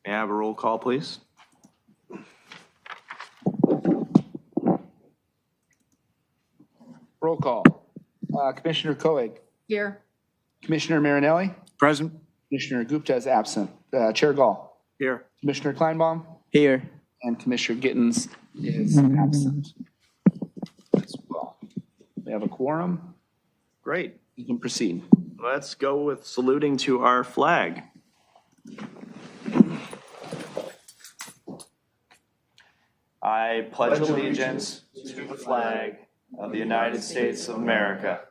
May I have a roll call, please? Roll call. Commissioner Koenig. Here. Commissioner Marinelli. Present. Commissioner Gupta is absent. Chair Gall. Here. Commissioner Kleinbaum. Here. And Commissioner Gittens is absent as well. We have a quorum. Great. You can proceed. Let's go with saluting to our flag. I pledge allegiance to the flag of the United States of America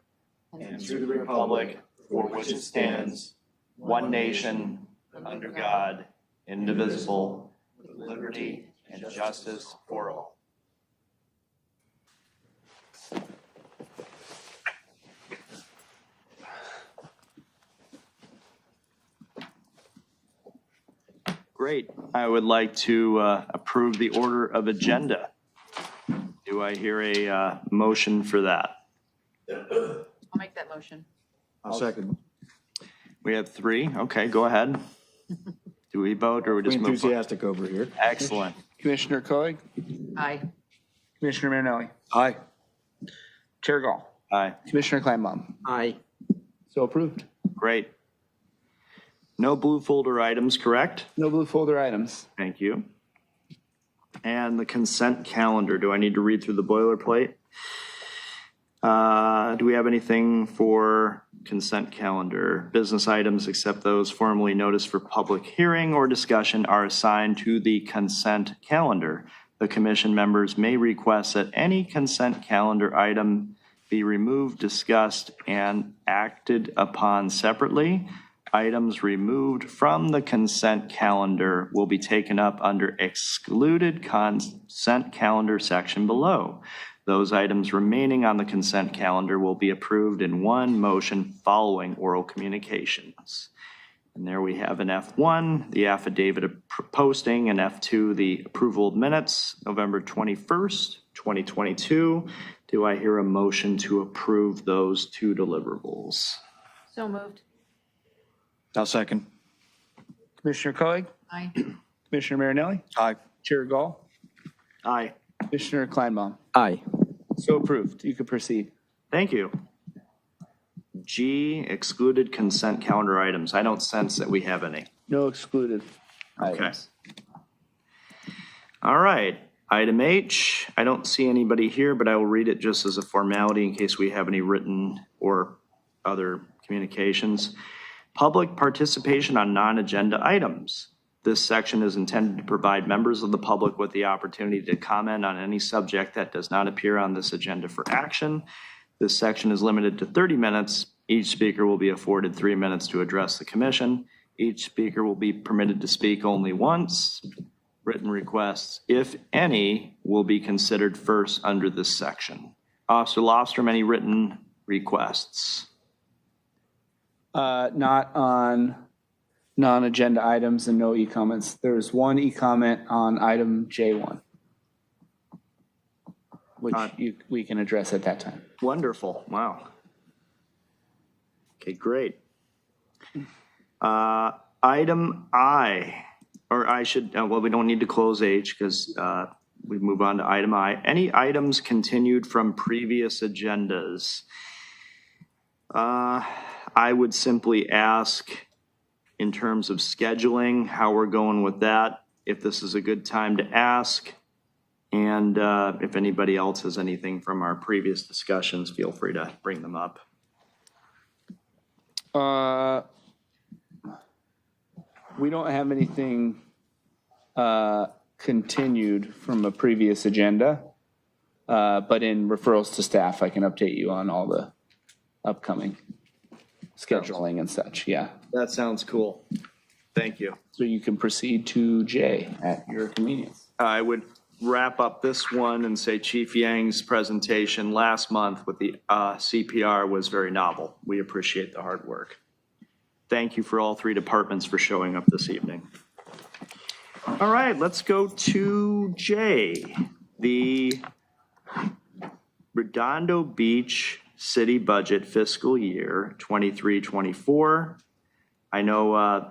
and to the republic for which it stands, one nation, under God, indivisible, with liberty and justice for all. Great. I would like to approve the order of agenda. Do I hear a motion for that? I'll make that motion. I'll second. We have three. Okay, go ahead. Do we vote or we just move? Enthusiastic over here. Excellent. Commissioner Koenig. Aye. Commissioner Marinelli. Aye. Chair Gall. Aye. Commissioner Kleinbaum. Aye. So approved. Great. No blue folder items, correct? No blue folder items. Thank you. And the consent calendar. Do I need to read through the boilerplate? Do we have anything for consent calendar? Business items except those formally noticed for public hearing or discussion are assigned to the consent calendar. The commission members may request that any consent calendar item be removed, discussed, and acted upon separately. Items removed from the consent calendar will be taken up under excluded consent calendar section below. Those items remaining on the consent calendar will be approved in one motion following oral communications. And there we have an F1, the affidavit of posting, and F2, the approval of minutes, November 21st, 2022. Do I hear a motion to approve those two deliverables? So moved. I'll second. Commissioner Koenig. Aye. Commissioner Marinelli. Aye. Chair Gall. Aye. Commissioner Kleinbaum. Aye. So approved. You can proceed. Thank you. G, excluded consent calendar items. I don't sense that we have any. No excluded Okay. items. All right. Item H, I don't see anybody here, but I will read it just as a formality in case we have any written or other communications. Public participation on non-agenda items. This section is intended to provide members of the public with the opportunity to comment on any subject that does not appear on this agenda for action. This section is limited to 30 minutes. Each speaker will be afforded 3 minutes to address the commission. Each speaker will be permitted to speak only once. Written requests, if any, will be considered first under this section. Officer Lofstrom, any written requests? Not on non-agenda items and no e-comments. There's one e-comment on item J1, which we can address at that time. Wonderful. Wow. Okay, great. Item I, or I should, well, we don't need to close H because we move on to item I. Any items continued from previous agendas? I would simply ask in terms of scheduling, how we're going with that, if this is a good time to ask. And if anybody else has anything from our previous discussions, feel free to bring them up. We don't have anything continued from a previous agenda, but in referrals to staff, I can update you on all the upcoming scheduling and such. Yeah. That sounds cool. Thank you. So you can proceed to J at your convenience. I would wrap up this one and say Chief Yang's presentation last month with the CPR was very novel. We appreciate the hard work. Thank you for all three departments for showing up this evening. All right, let's go to J, the Redondo Beach City Budget Fiscal Year 23-24. I know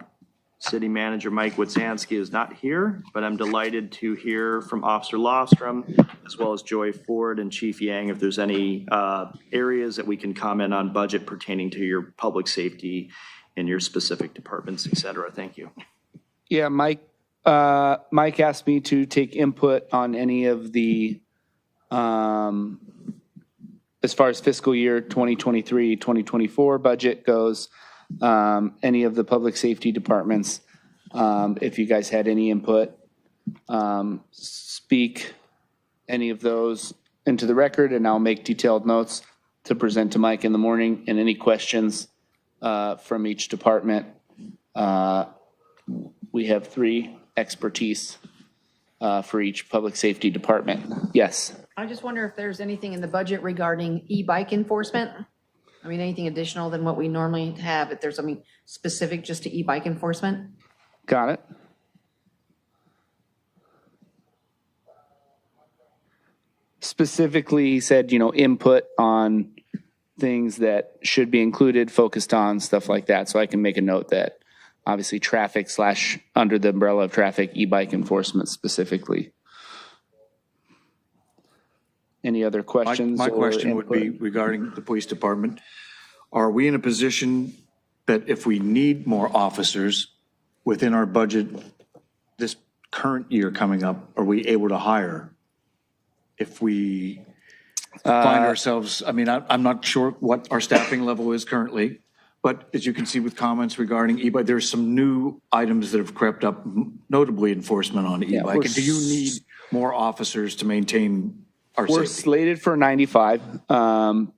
City Manager Mike Witsanski is not here, but I'm delighted to hear from Officer Lofstrom, as well as Joy Ford and Chief Yang, if there's any areas that we can comment on budget pertaining to your public safety and your specific departments, et cetera. Thank you. Yeah, Mike asked me to take input on any of the, as far as fiscal year 2023, 2024 budget goes, any of the public safety departments, if you guys had any input, speak any of those into the record, and I'll make detailed notes to present to Mike in the morning, and any questions from each department. We have 3 expertise for each public safety department. Yes. I just wonder if there's anything in the budget regarding e-bike enforcement? I mean, anything additional than what we normally have, if there's something specific just to e-bike enforcement? Got it. Specifically, he said, input on things that should be included, focused on, stuff like that. So I can make a note that obviously traffic / under the umbrella of traffic, e-bike enforcement specifically. Any other questions? My or question would be input? regarding the police department. Are we in a position that if we need more officers within our budget this current year coming up, are we able to hire? If we find ourselves, I mean, I'm not sure what our staffing level is currently, but as you can see with comments regarding e-bike, there's some new items that have crept up, notably enforcement on e-bike. we're And do you need more officers to maintain our We're safety? slated for 95.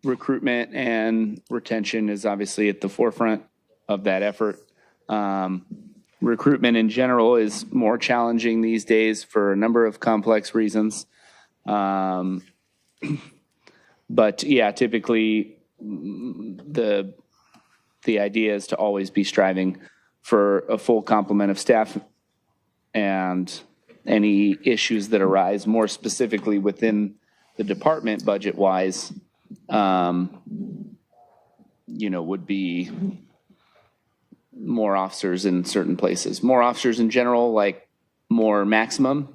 Recruitment and retention is obviously at the forefront of that effort. Recruitment in general is more challenging these days for a number of complex reasons. But yeah, typically the idea is to always be striving for a full complement of staff, and any issues that arise more specifically within the department budget wise, would be more officers in certain places, more officers in general, like more maximum.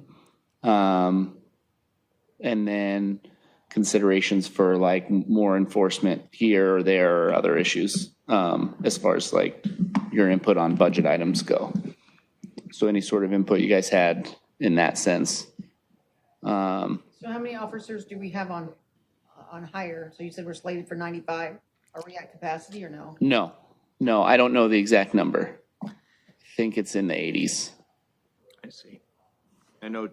And then considerations for like more enforcement here or there or other issues, as far as like your input on budget items go. So any sort of input you guys had in that sense. So how many officers do we have on hire? So you said we're slated for 95. Are we at capacity or no? No, I don't know the exact number. I think it's in the 80s. I see. I know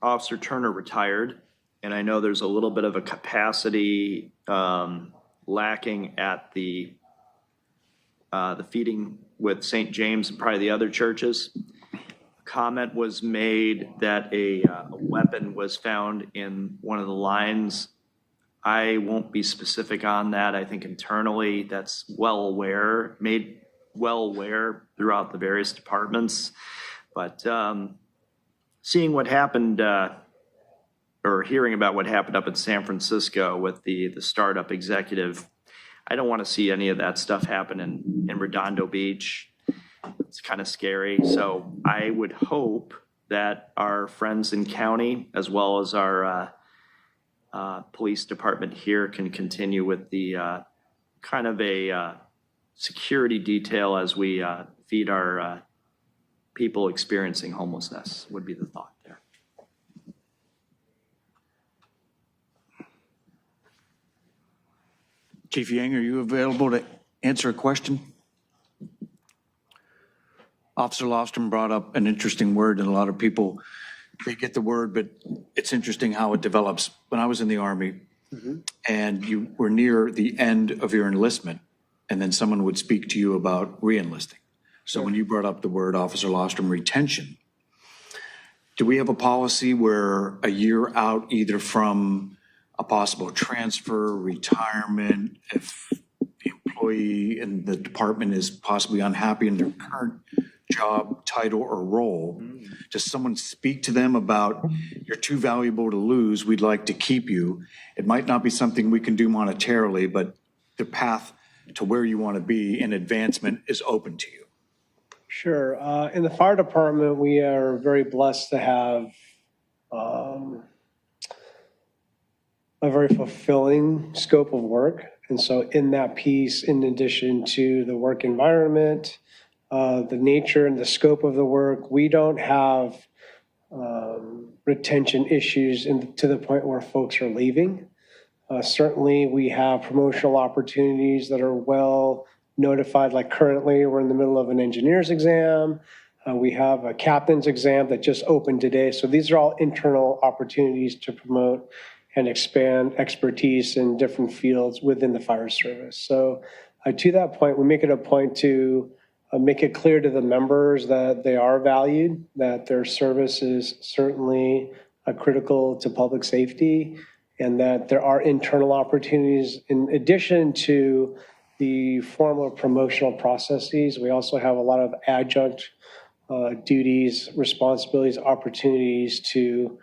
Officer Turner retired, and I know there's a little bit of a capacity lacking at the feeding with St. James and probably the other churches. Comment was made that a weapon was found in one of the lines. I won't be specific on that. I think internally that's made well aware throughout the various departments. But seeing what happened, or hearing about what happened up in San Francisco with the startup executive, I don't want to see any of that stuff happen in Redondo Beach. It's kind of scary. So I would hope that our friends in county, as well as our police department here, can continue with the kind of a security detail as we feed our people experiencing homelessness, would be the thought there. Chief Yang, are you available to answer a question? Officer Lofstrom brought up an interesting word, and a lot of people, they get the word, but it's interesting how it develops. When I was in the Army, and you were near the end of your enlistment, and then someone would speak to you about re-enlisting. So when you brought up the word, Officer Lofstrom, retention, do we have a policy where a year out, either from a possible transfer, retirement, if the employee in the department is possibly unhappy in their current job, title, or role, does someone speak to them about, you're too valuable to lose, we'd like to keep you? It might not be something we can do monetarily, but the path to where you want to be in advancement is open to you. Sure. In the fire department, we are very blessed to have um, a very fulfilling scope of work. And so in that piece, in addition to the work environment, the nature and the scope of the work, we don't have retention issues to the point where folks are leaving. Certainly, we have promotional opportunities that are well notified, like currently we're in the middle of an engineer's exam. We have a captain's exam that just opened today. So these are all internal opportunities to promote and expand expertise in different fields within the fire service. So to that point, we make it a point to make it clear to the members that they are valued, that their service is certainly critical to public safety, and that there are internal opportunities in addition to the formal promotional processes. We also have a lot of adjunct duties, responsibilities, opportunities to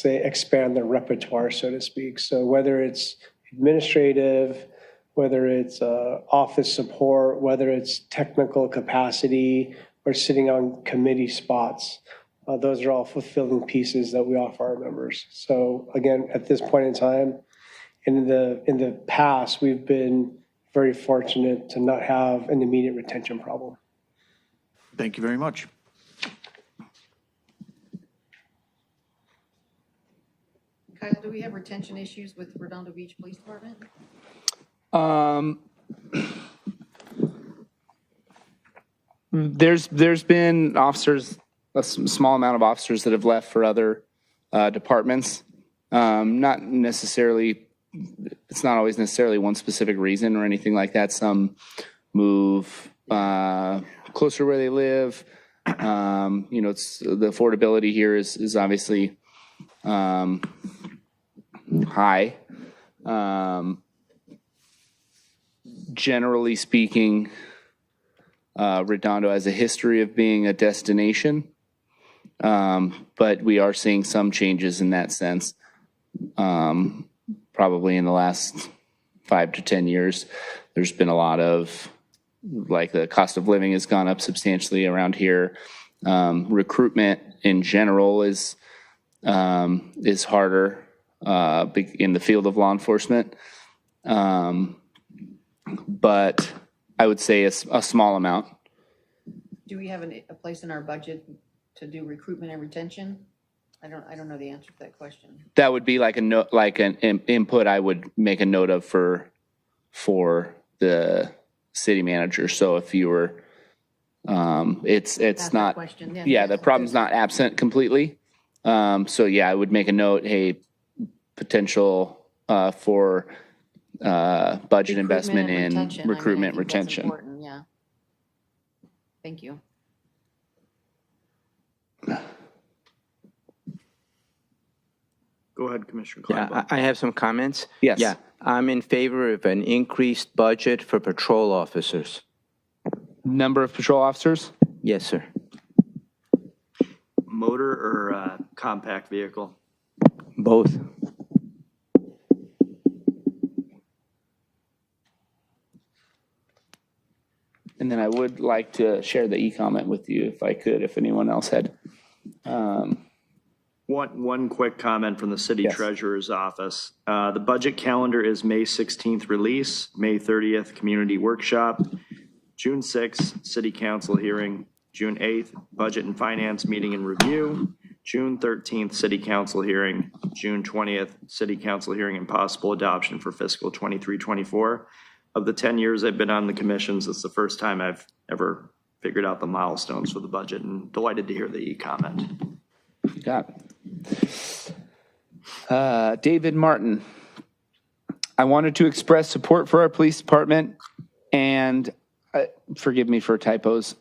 expand their repertoire, so to speak. So whether it's administrative, whether it's office support, whether it's technical capacity, or sitting on committee spots, those are all fulfilling pieces that we offer our members. So again, at this point in time, in the past, we've been very fortunate to not have an immediate retention problem. Thank you very much. Kyle, do we have retention issues with Redondo Beach Police Department? There's been officers, a small amount of officers that have left for other departments. Not necessarily, it's not always necessarily one specific reason or anything like that. Some move closer where they live. It's the affordability here is obviously high. Generally speaking, Redondo has a history of being a destination, but we are seeing some changes in that sense. Probably in the last 5 to 10 years, there's been a lot of, like, the cost of living has gone up substantially around here. Recruitment in general is harder in the field of law enforcement. But I would say a small amount. Do we have a place in our budget to do recruitment and retention? I don't know the answer to that question. That would be like a note, like an input I would make a note of for the city manager. So if you were, it's Ask not, that question. yeah, the problem's not absent completely. So yeah, I would make a note, hey, potential for budget investment in recruitment, retention. Yeah. Thank you. Go ahead, Commissioner Yeah, Kleinbaum. I have some comments. Yes. Yeah, I'm in favor of an increased budget for patrol officers. Number of patrol officers? Yes, sir. Motor or compact vehicle? Both. And then I would like to share the e-comment with you if I could, if anyone else had. One quick comment from the city Yes. treasurer's office. The budget calendar is May 16th release, May 30th community workshop, June 6th city council hearing, June 8th budget and finance meeting and review, June 13th city council hearing, June 20th city council hearing and possible adoption for fiscal 23-24. Of the 10 years I've been on the commissions, it's the first time I've ever figured out the milestones for the budget, and delighted to hear the e-comment. Got it. David Martin. I wanted to express support for our police department and forgive me for typos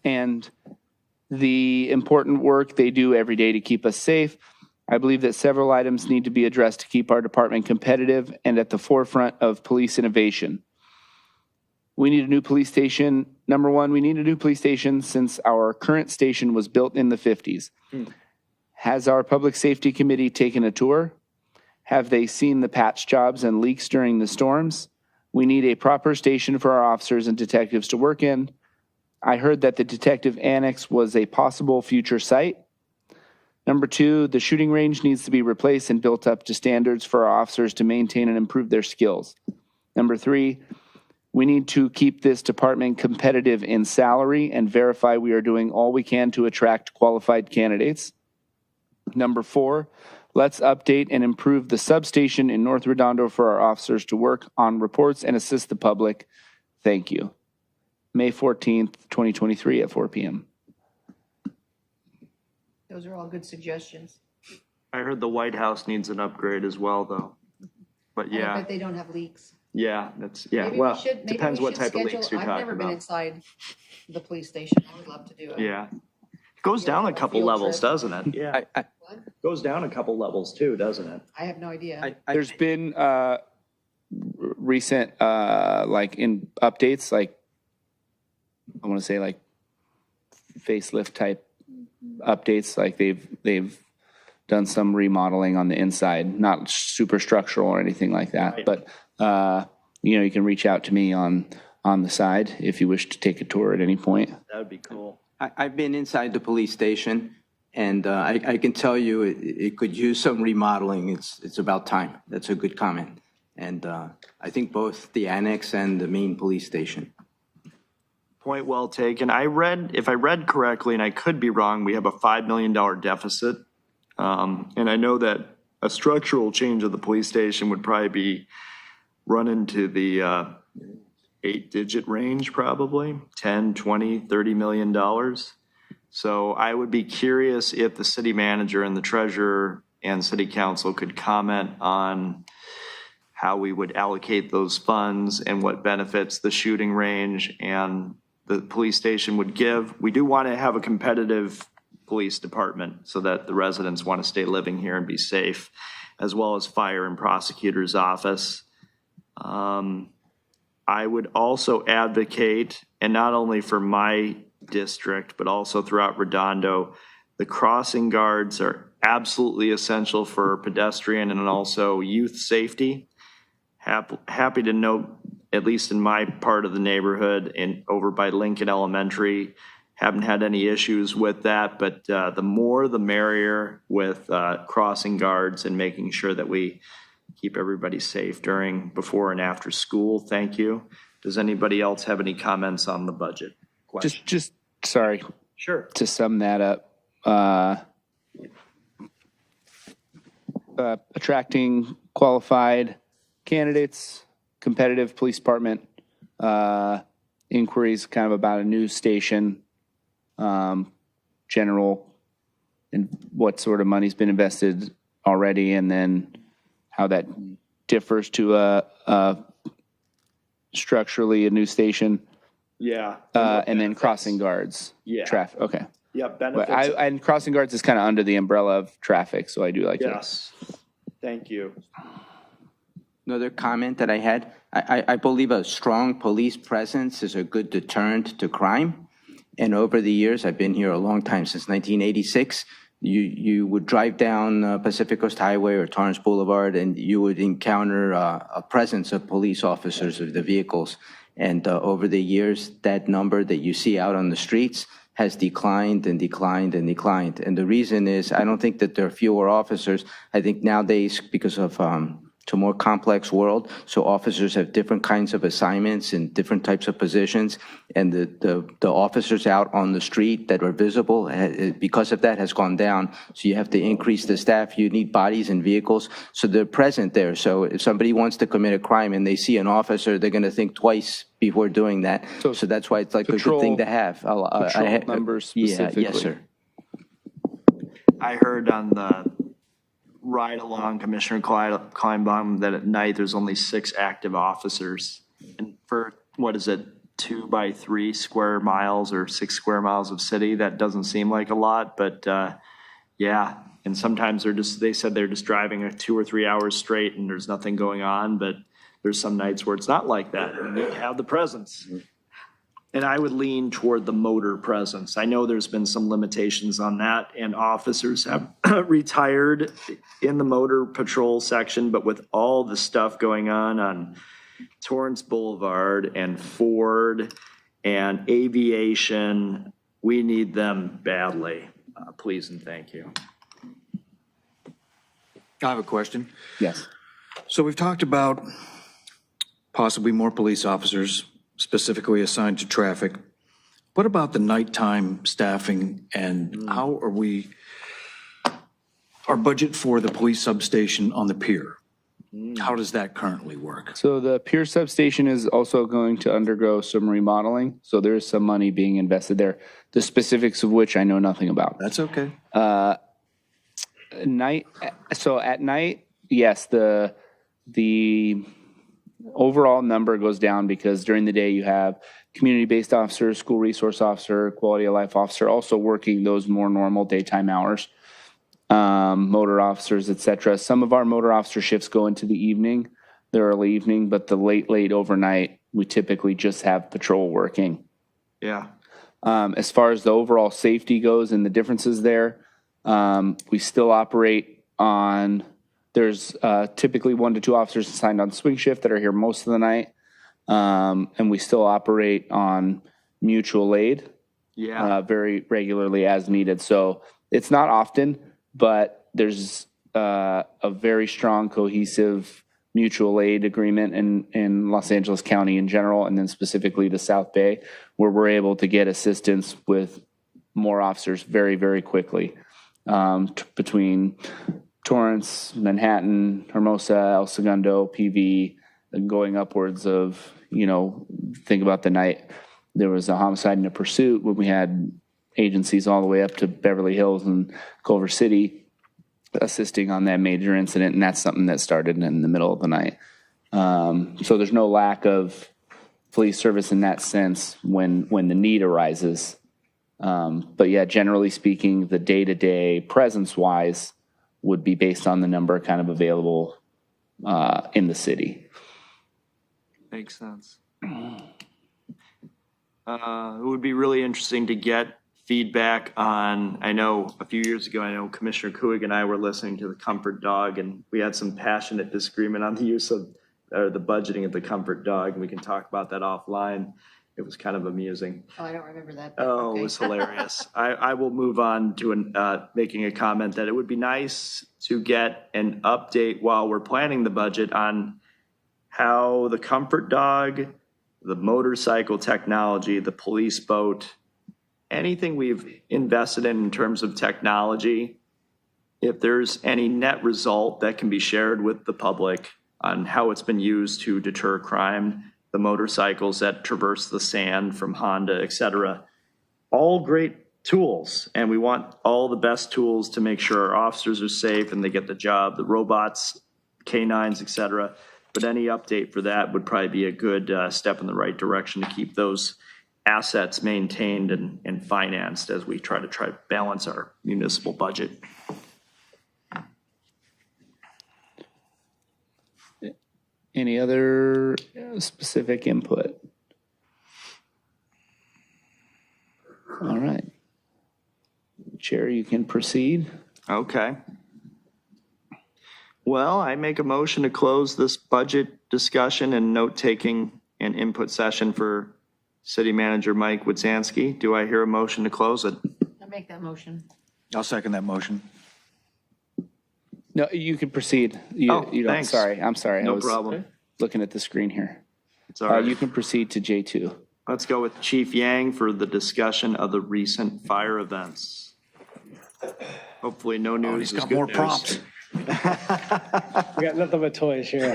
and the important work they do every day to keep us safe. I believe that several items need to be addressed to keep our department competitive and at the forefront of police innovation. We need a new police station. Number one, we need a new police station since our current station was built in the 50s. Has our public safety committee taken a tour? Have they seen the patch jobs and leaks during the storms? We need a proper station for our officers and detectives to work in. I heard that the detective annex was a possible future site. Number 2, the shooting range needs to be replaced and built up to standards for our officers to maintain and improve their skills. Number 3, we need to keep this department competitive in salary and verify we are doing all we can to attract qualified candidates. Number 4, let's update and improve the substation in North Redondo for our officers to work on reports and assist the public. Thank you. May 14th, 2023 at 4 p.m. Those are all good suggestions. I heard the White House needs an upgrade as well, though. But I yeah, bet they don't have leaks. yeah, that's, yeah, Maybe we well, should- maybe depends we what should type of schedule- leaks you're I've talking never been about. inside the police station. I would love to do it. Yeah. It goes down a couple Field levels, trip. doesn't it? Yeah. I, Goes down a couple levels too, doesn't it? I have no idea. There's been recent like in updates, like I want to say like facelift type updates, like they've done some remodeling on the inside, not super structural or anything like that. Right. But you can reach out to me on the side if you wish to take a tour at any point. That would be cool. I've been inside the police station, and I can tell you it could use some remodeling. It's about time. That's a good comment. And I think both the annex and the main police station. Point well taken. If I read correctly, and I could be wrong, we have a $5 million deficit. And I know that a structural change of the police station would probably be run into the 8-digit range, probably 10, 20, $30 million. So I would be curious if the city manager and the treasurer and city council could comment on how we would allocate those funds and what benefits the shooting range and the police station would give. We do want to have a competitive police department so that the residents want to stay living here and be safe, as well as fire and prosecutor's office. I would also advocate, and not only for my district, but also throughout Redondo, the crossing guards are absolutely essential for pedestrian and also youth safety. Happy to note, at least in my part of the neighborhood and over by Lincoln Elementary, haven't had any issues with that, but the more the merrier with crossing guards and making sure that we keep everybody safe before and after school. Thank you. Does anybody else have any comments on the budget? Just sorry. Sure. To sum that up, attracting qualified candidates, competitive police department, inquiries kind of about a new station, general, and what sort of money's been invested already, and then how that differs to a structurally a new station, Yeah. and then crossing guards. Yeah. Traffic. Okay. Yeah, But benefits. and crossing guards is kind of under the umbrella of traffic, so I do like that. Yes. Thank you. Another comment that I had, I believe a strong police presence is a good deterrent to crime. And over the years, I've been here a long time, since 1986, you would drive down Pacific Coast Highway or Torrance Boulevard, and you would encounter a presence of police officers of the vehicles. And over the years, that number that you see out on the streets has declined and declined and declined. And the reason is, I don't think that there are fewer officers. I think nowadays, because of it's a more complex world, so officers have different kinds of assignments and different types of positions, and the officers out on the street that are visible, because of that, has gone down. So you have to increase the staff. You need bodies and vehicles, so they're present there. So if somebody wants to commit a crime and they see an officer, they're going to think twice before doing that. So that's why it's like a good thing to have. Patrol numbers specifically. Yes, sir. I heard on the ride along Commissioner Kleinbaum that at night there's only 6 active officers. And for, 2 by 3 square miles or 6 square miles of city, that doesn't seem like a lot, but yeah. And sometimes they said they're just driving 2 or 3 hours straight and there's nothing going on, but there's some nights where it's not like that. You need to have the presence. And I would lean toward the motor presence. I know there's been some limitations on that, and officers have retired in the motor patrol section, but with all the stuff going on Torrance Boulevard and Ford And aviation, we need them badly. Please and thank you. I have a question. Yes. So we've talked about possibly more police officers specifically assigned to traffic. What about the nighttime staffing and how are we, our budget for the police substation on the pier? How does that currently work? So the pier substation is also going to undergo some remodeling. So there is some money being invested there, the specifics of which I know nothing about. That's okay. So at night, yes, the overall number goes down because during the day you have community-based officer, school resource officer, quality of life officer, also working those more normal daytime hours, motor officers, et cetera. Some of our motor officer shifts go into the evening, the early evening, but the late overnight, we typically just have patrol working. Yeah. As far as the overall safety goes and the differences there, we still operate on, there's typically 1 to 2 officers assigned on swing shift that are here most of the night. And we still operate on mutual aid very regularly as needed. So it's not often, but there's a very strong, cohesive mutual aid agreement in Los Angeles County in general, and then specifically the South Bay, where we're able to get assistance with more officers very, very quickly between Torrance, Manhattan, Hermosa, El Segundo, PV, and going upwards of, think about the night. There was a homicide and a pursuit when we had agencies all the way up to Beverly Hills and Culver City assisting on that major incident, and that's something that started in the middle of the night. So there's no lack of police service in that sense when the need arises. But yeah, generally speaking, the day-to-day presence-wise would be based on the number kind of available in the city. Makes sense. It would be really interesting to get feedback on, I know a few years ago, I know Commissioner Kuig and I were listening to the Comfort Dog, and we had some passionate disagreement on the use of, or the budgeting of the Comfort Dog, and we can talk about that offline. It was kind of amusing. Oh, I don't remember that. but Oh, okay. it was hilarious. I will move on to making a comment that it would be nice to get an update while we're planning the budget on how the Comfort Dog, the motorcycle technology, the police boat, anything we've invested in terms of technology, if there's any net result that can be shared with the public on how it's been used to deter crime, the motorcycles that traverse the sand from Honda, et cetera, all great tools. And we want all the best tools to make sure our officers are safe and they get the job, the robots, canines, et cetera. But any update for that would probably be a good step in the right direction to keep those assets maintained and financed as we try to balance our municipal budget. Any other specific input? All right. Chair, you can proceed. Okay. Well, I make a motion to close this budget discussion and note-taking and input session for City Manager Mike Wodzinski. Do I hear a motion to close it? I'll make that motion. I'll second that motion. No, you can proceed. You don't. Thanks. Sorry, I'm sorry. No I was problem. looking at the screen here. It's all right. You can proceed to J2. Let's go with Chief Yang for the discussion of the recent fire events. Hopefully no news He's is got good more news. props. We got nothing but toys here.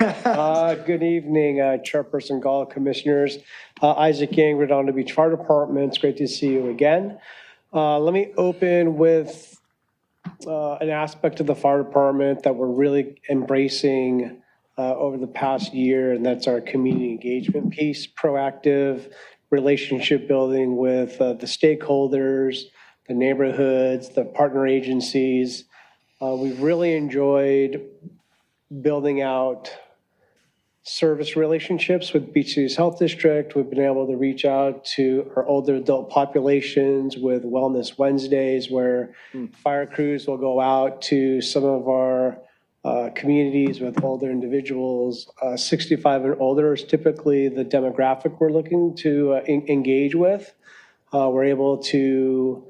Good evening, Chairperson Gall, Commissioners. Isaac Yang, Redondo Beach Fire Department. It's great to see you again. Let me open with an aspect of the fire department that we're really embracing over the past year, and that's our community engagement piece, proactive relationship building with the stakeholders, the neighborhoods, the partner agencies. We've really enjoyed building out service relationships with Beach Cities Health District. We've been able to reach out to our older adult populations with Wellness Wednesdays, where fire crews will go out to some of our communities with older individuals. 65 and older is typically the demographic we're looking to engage with. We're able to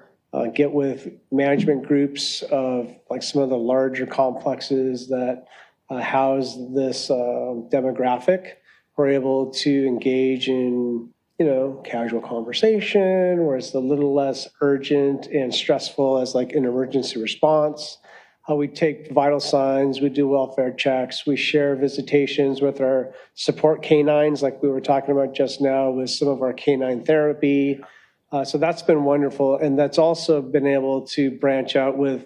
get with management groups of like some of the larger complexes that house this demographic. We're able to engage in, casual conversation where it's a little less urgent and stressful as like an emergency response. We take vital signs, we do welfare checks, we share visitations with our support canines like we were talking about just now with some of our canine therapy. So that's been wonderful. And that's also been able to branch out with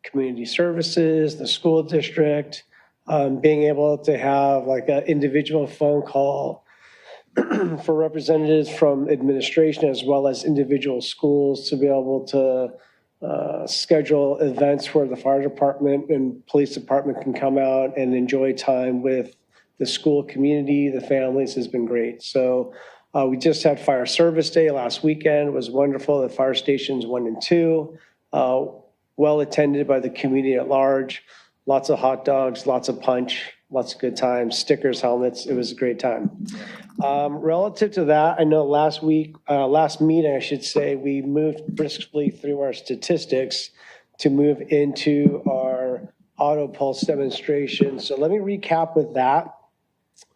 community services, the school district, being able to have like an individual phone call for representatives from administration as well as individual schools to be able to schedule events where the fire department and police department can come out and enjoy time with the school community, the families has been great. So we just had Fire Service Day last weekend. It was wonderful. The fire stations 1 and 2, well attended by the community at large. Lots of hot dogs, lots of punch, lots of good times, stickers, helmets. It was a great time. Relative to that, I know last meeting, I should say, we moved briskly through our statistics to move into our auto pulse demonstration. So let me recap with that.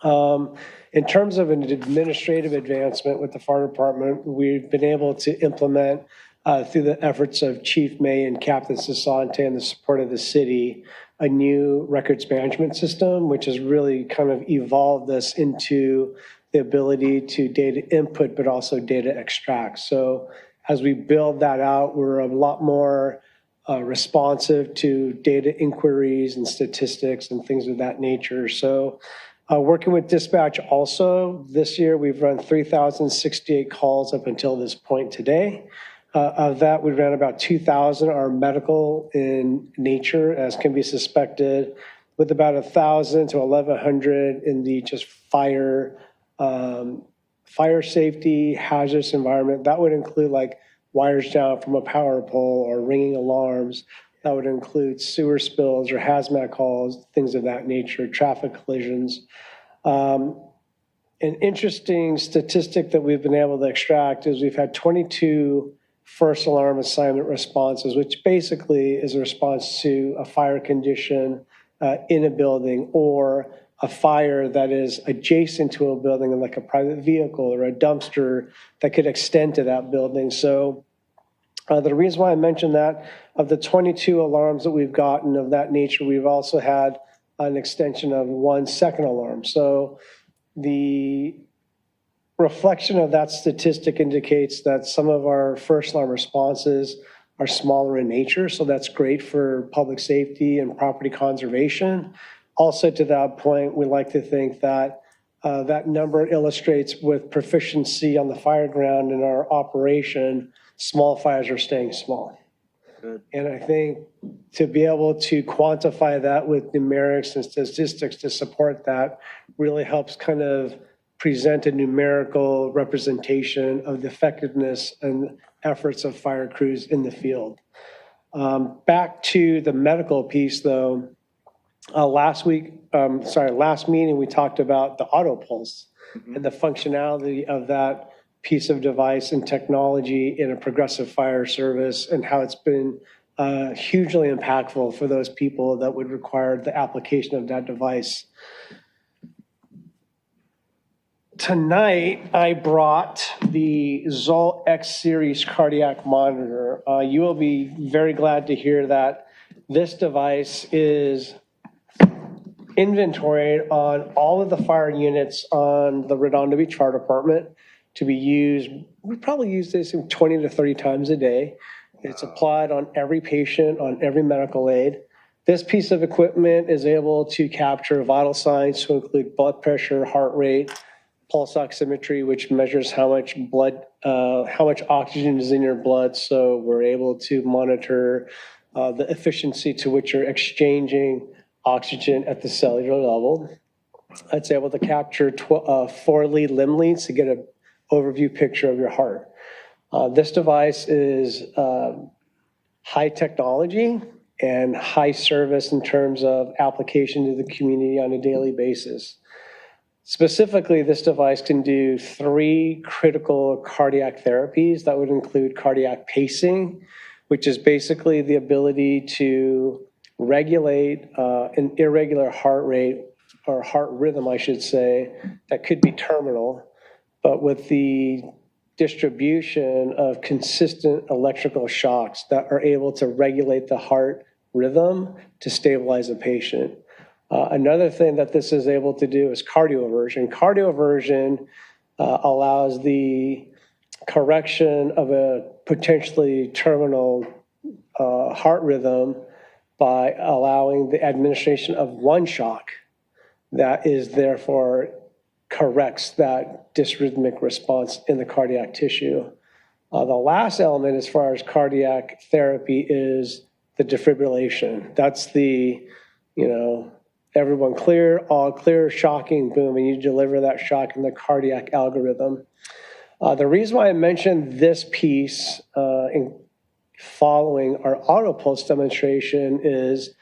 In terms of an administrative advancement with the fire department, we've been able to implement through the efforts of Chief May and Captain Sasante and the support of the city, a new records management system, which has really kind of evolved this into the ability to data input, but also data extract. So as we build that out, we're a lot more responsive to data inquiries and statistics and things of that nature. So working with dispatch also, this year we've run 3,068 calls up until this point today. Of that, we ran about 2,000 are medical in nature, as can be suspected, with about 1,000 to 1,100 in the just fire safety, hazardous environment. That would include like wires down from a power pole or ringing alarms. That would include sewer spills or hazmat calls, things of that nature, traffic collisions. An interesting statistic that we've been able to extract is we've had 22 first alarm assignment responses, which basically is a response to a fire condition in a building or a fire that is adjacent to a building, like a private vehicle or a dumpster that could extend to that building. So the reason why I mentioned that, of the 22 alarms that we've gotten of that nature, we've also had an extension of 1 second alarm. So the reflection of that statistic indicates that some of our first alarm responses are smaller in nature, so that's great for public safety and property conservation. Also, to that point, we like to think that that number illustrates with proficiency on the fire ground in our operation, small fires are staying small. Good. And I think to be able to quantify that with numerics and statistics to support that really helps kind of present a numerical representation of the effectiveness and efforts of fire crews in the field. Back to the medical piece though, last meeting we talked about the auto pulse and the functionality of that piece of device and technology in a progressive fire service and how it's been hugely impactful for those people that would require the application of that device. Tonight, I brought the Zoll X Series cardiac monitor. You will be very glad to hear that this device is inventoried on all of the fire units on the Redondo Beach Fire Department to be used. We probably use this 20 to 30 times a day. It's applied on every patient, on every medical aid. This piece of equipment is able to capture vital signs to include blood pressure, heart rate, pulse oximetry, which measures how much oxygen is in your blood. So we're able to monitor the efficiency to which you're exchanging oxygen at the cellular level. It's able to capture 4 lead limb leads to get an overview picture of your heart. This device is high technology. and high service in terms of application to the community on a daily basis. Specifically, this device can do 3 critical cardiac therapies. That would include cardiac pacing, which is basically the ability to regulate an irregular heart rate, or heart rhythm, I should say, that could be terminal, but with the distribution of consistent electrical shocks that are able to regulate the heart rhythm to stabilize a patient. Another thing that this is able to do is cardioversion. Cardioversion allows the correction of a potentially terminal heart rhythm by allowing the administration of one shock that is therefore corrects that dysrhythmic response in the cardiac tissue. The last element as far as cardiac therapy is the defibrillation. That's the, everyone clear, all clear, shocking, boom, and you deliver that shock in the cardiac algorithm. The reason why I mentioned this piece in following our auto pulse demonstration is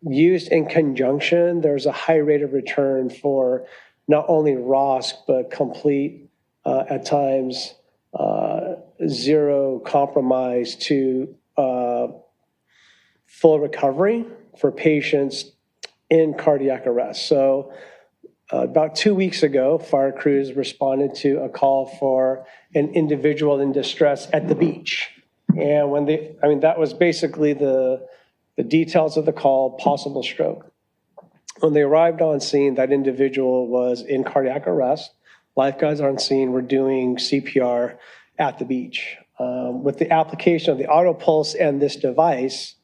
used in conjunction, there's a high rate of return for not only ROSC, but complete, at times, zero compromise to full recovery for patients in cardiac arrest. So about 2 weeks ago, fire crews responded to a call for an individual in distress at the beach. And that was basically the details of the call, possible stroke. When they arrived on scene, that individual was in cardiac arrest. Lifeguards on scene were doing CPR at the beach. With the application of the auto pulse and this device,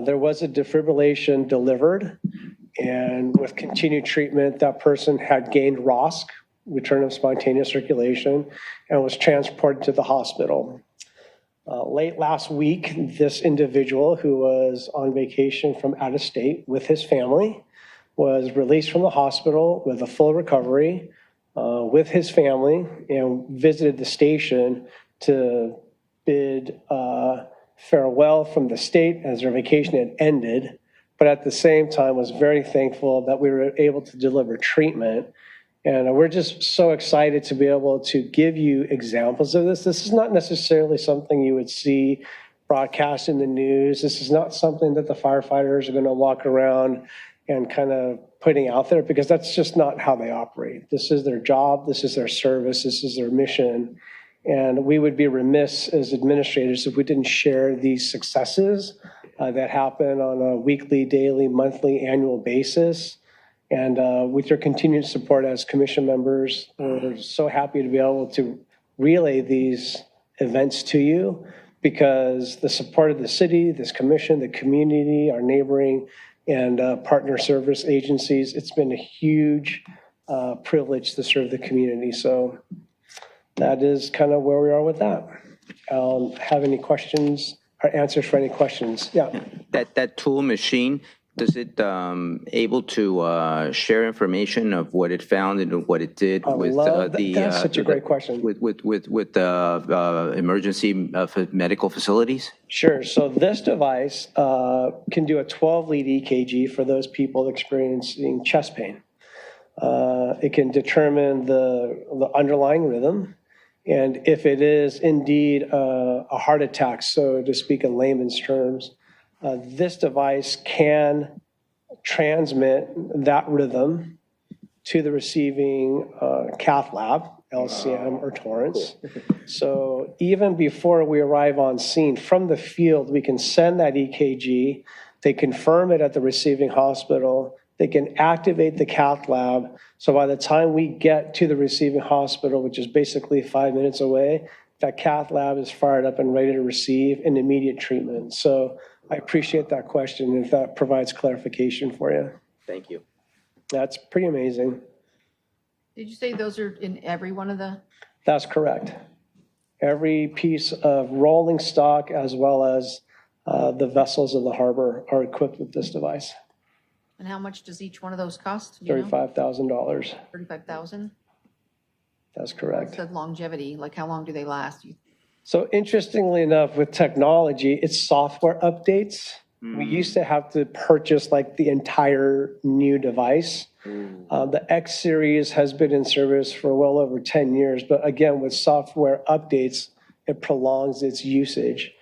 there was a defibrillation delivered. And with continued treatment, that person had gained ROSC, return of spontaneous circulation, and was transported to the hospital. Late last week, this individual who was on vacation from out of state with his family was released from the hospital with a full recovery with his family and visited the station to bid farewell from the state as their vacation had ended, but at the same time was very thankful that we were able to deliver treatment. And we're just so excited to be able to give you examples of this. This is not necessarily something you would see broadcast in the news. This is not something that the firefighters are going to walk around and kind of putting out there, because that's just not how they operate. This is their job. This is their service. This is their mission. And we would be remiss as administrators if we didn't share these successes that happen on a weekly, daily, monthly, annual basis. And with your continued support as commission members, we're so happy to be able to relay these events to you, because the support of the city, this commission, the community, our neighboring and partner service agencies, it's been a huge privilege to serve the community. So that is kind of where we are with that. Have any questions or answers for any questions? Yeah. That tool machine, does it able to share information of what it found and what it did with that's such a great question. With the emergency medical facilities? Sure. So this device can do a 12-lead EKG for those people experiencing chest pain. It can determine the underlying rhythm, and if it is indeed a heart attack, so to speak in layman's terms, this device can transmit that rhythm to the receiving cath lab, LCM or Torrance. So even before we arrive on scene from the field, we can send that EKG. They confirm it at the receiving hospital. They can activate the cath lab. So by the time we get to the receiving hospital, which is basically 5 minutes away, that cath lab is fired up and ready to receive an immediate treatment. So I appreciate that question, if that provides clarification for you. Thank you. That's pretty amazing. Did you say those are in every one of the? That's correct. Every piece of rolling stock as well as the vessels of the harbor are equipped with this device. And how much does each one of those cost? Do you know? $35,000. $35,000? That's correct. The longevity, like how long do they last? So interestingly enough, with technology, it's software updates. We used to have to purchase like the entire new device. The X series has been in service for well over 10 years, but again, with software updates, it prolongs its usage.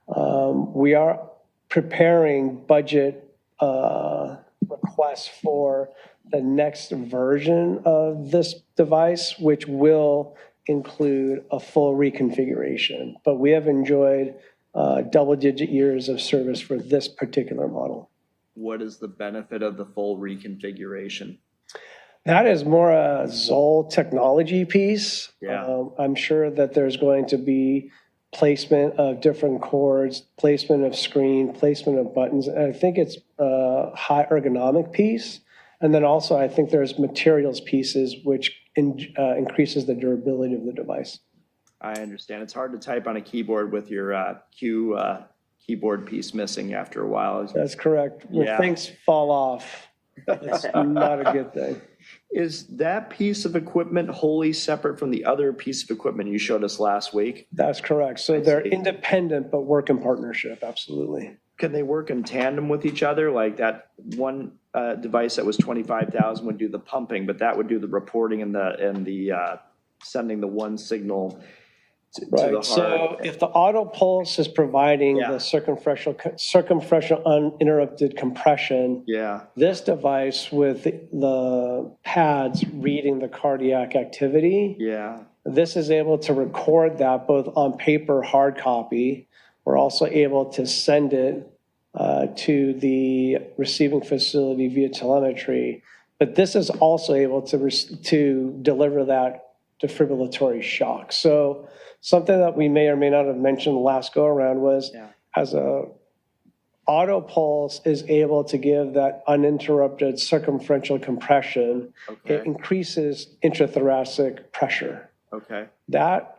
We are preparing budget requests for the next version of this device, which will include a full reconfiguration. But we have enjoyed double-digit years of service for this particular model. What is the benefit of the full reconfiguration? That is more a Zoll technology piece. Yeah. I'm sure that there's going to be placement of different cords, placement of screen, placement of buttons. And I think it's a high ergonomic piece. And then also I think there's materials pieces which increases the durability of the device. I understand. It's hard to type on a keyboard with your keyboard piece missing after a while. That's correct. When Yeah. things fall off, it's not a good thing. Is that piece of equipment wholly separate from the other piece of equipment you showed us last week? That's correct. So they're independent but work in partnership, absolutely. Can they work in tandem with each other? Like that one device that was 25,000 would do the pumping, but that would do the reporting and the sending the one signal to the Right, heart. so if the auto pulse is providing Yeah. the circumferential uninterrupted compression, Yeah, this device with the pads reading the cardiac activity, yeah. this is able to record that both on paper, hard copy. We're also able to send it to the receiving facility via telemetry. But this is also able to deliver that defibrillatory shock. So something that we may or may not have mentioned last go around was as a auto pulse is able to give that uninterrupted circumferential compression, Okay. it increases intrathoracic pressure. Okay. That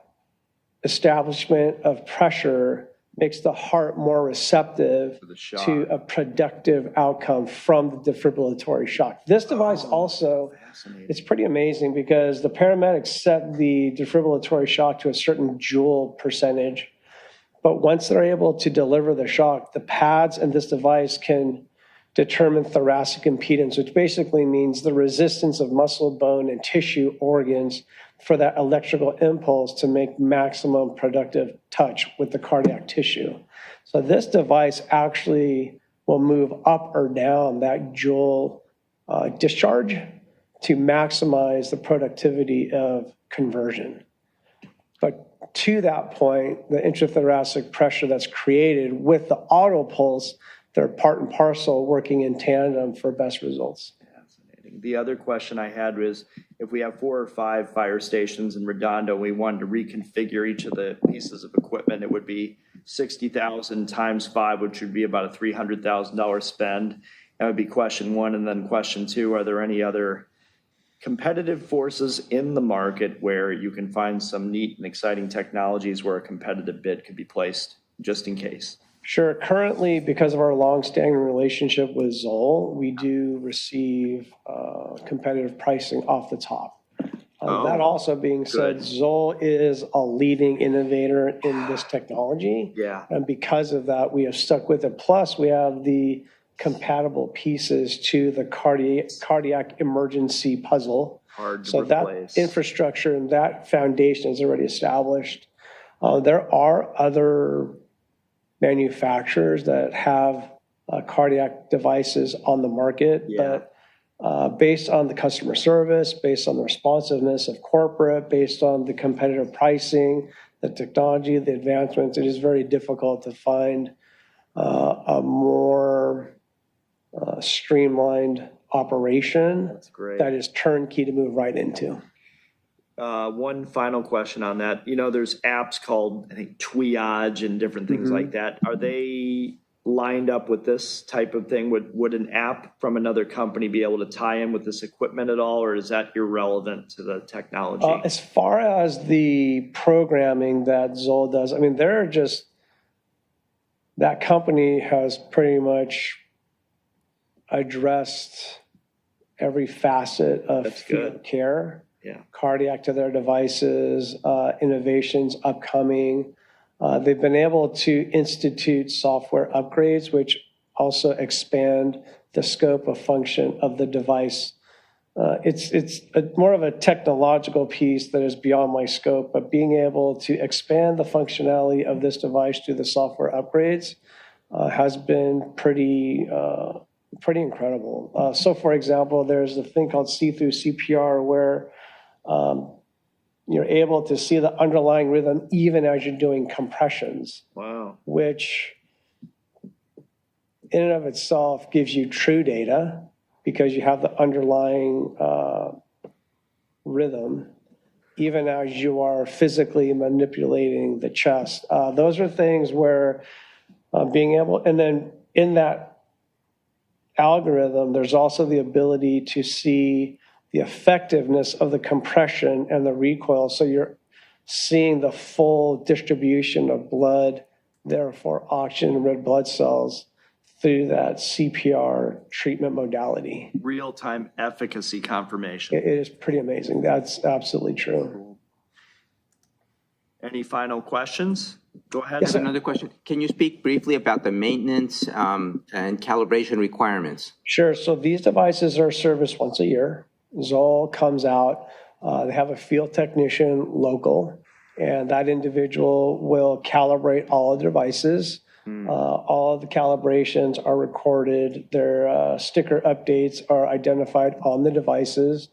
establishment of pressure makes the heart more receptive The shock. to a productive outcome from the defibrillatory shock. This device also, Fascinating. it's pretty amazing because the paramedics set the defibrillatory shock to a certain joule percentage. But once they're able to deliver the shock, the pads and this device can determine thoracic impedance, which basically means the resistance of muscle, bone, and tissue organs for that electrical impulse to make maximum productive touch with the cardiac tissue. So this device actually will move up or down that joule discharge to maximize the productivity of conversion. But to that point, the intrathoracic pressure that's created with the auto pulse, they're part and parcel working in tandem for best results. Fascinating. The other question I had was if we have 4 or 5 fire stations in Redondo, we wanted to reconfigure each of the pieces of equipment, it would be 60,000 times 5, which would be about a $300,000 spend. That would be question 1. And then question 2, are there any other competitive forces in the market where you can find some neat and exciting technologies where a competitive bid could be placed just in case? Sure. Currently, because of our longstanding relationship with Zoll, we do receive competitive pricing off the top. That also being said, good. Zoll is a leading innovator in this technology. Yeah. And because of that, we have stuck with it. Plus, we have the compatible pieces to the cardiac emergency puzzle. Hard to So replace. that infrastructure and that foundation is already established. There are other manufacturers that have cardiac devices on the market, Yeah. but based on the customer service, based on the responsiveness of corporate, based on the competitive pricing, the technology, the advancements, it is very difficult to find a more streamlined operation That's great. that is turnkey to move right into. One final question on that. You know, there's apps called, I think, Triage and different things like that. Are they lined up with this type of thing? Would an app from another company be able to tie in with this equipment at all, or is that irrelevant to the technology? As far as the programming that Zoll does, I mean, that company has pretty much addressed every facet of That's field good. care. Yeah. Cardiac to their devices, innovations upcoming. They've been able to institute software upgrades, which also expand the scope of function of the device. It's more of a technological piece that is beyond my scope, but being able to expand the functionality of this device through the software upgrades has been pretty incredible. So for example, there's a thing called see-through CPR where you're able to see the underlying rhythm even as you're doing compressions. Wow. Which in and of itself gives you true data because you have the underlying rhythm, even as you are physically manipulating the chest. Those are things where being able, and then in that algorithm, there's also the ability to see the effectiveness of the compression and the recoil. So you're seeing the full distribution of blood, therefore oxygen and red blood cells through that CPR treatment modality. Real-time efficacy confirmation. It is pretty amazing. That's absolutely true. Any final questions? Go ahead. I have another question. Can you speak briefly about the maintenance and calibration requirements? Sure. So these devices are serviced once a year. Zoll comes out. They have a field technician local, and that individual will calibrate all of the devices. All of the calibrations are recorded. Their sticker updates are identified on the devices.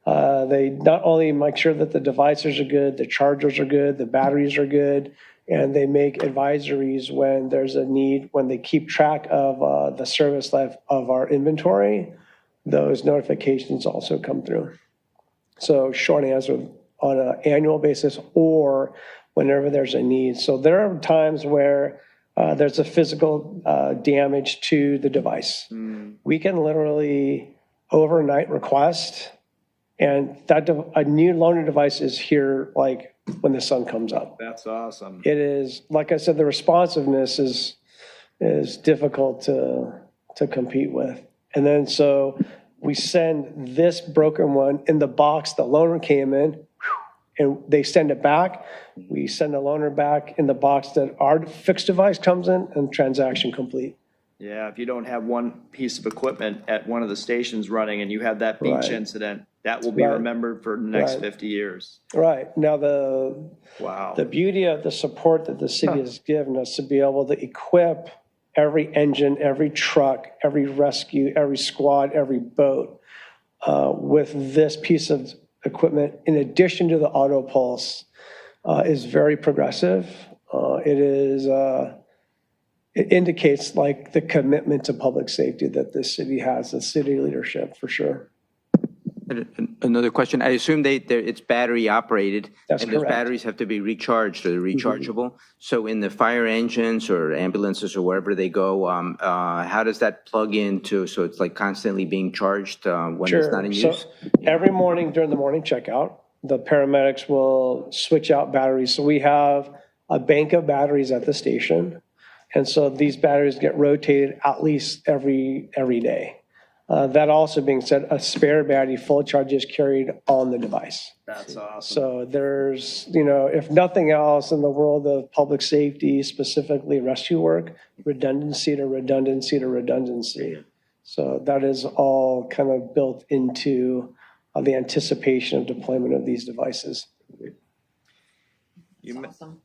They not only make sure that the devices are good, the chargers are good, the batteries are good, and they make advisories when there's a need, when they keep track of the service life of our inventory. Those notifications also come through. So short answer, on an annual basis or whenever there's a need. So there are times where there's a physical damage to the device. We can literally overnight request, and that a new loaner device is here like when the sun comes up. That's awesome. It is, like I said, the responsiveness is difficult to compete with. And then so we send this broken one in the box the loaner came in, and they send it back. We send the loaner back in the box that our fixed device comes in, and transaction complete. Yeah, if you don't have one piece of equipment at one of the stations running and you have that beach Right. incident, that will be Right. remembered for the next Right. 50 years. Right. Now, Wow. the beauty of the support that the city has given us to be able to equip every engine, every truck, every rescue, every squad, every boat with this piece of equipment, in addition to the auto pulse, is very progressive. It indicates like the commitment to public safety that this city has, the city leadership for sure. Another question. I assume it's battery operated. That's and those correct. batteries have to be recharged or rechargeable. So in the fire engines or ambulances or wherever they go, how does that plug into, so it's like constantly being charged when it's not in So use? every morning during the morning checkout, the paramedics will switch out batteries. So we have a bank of batteries at the station. And so these batteries get rotated at least every day. That also being said, a spare battery full charge is carried on the device. That's awesome. So there's, if nothing else in the world of public safety, specifically rescue work, redundancy to redundancy to redundancy. So that is all kind of built into the anticipation of deployment of these devices. You, Awesome.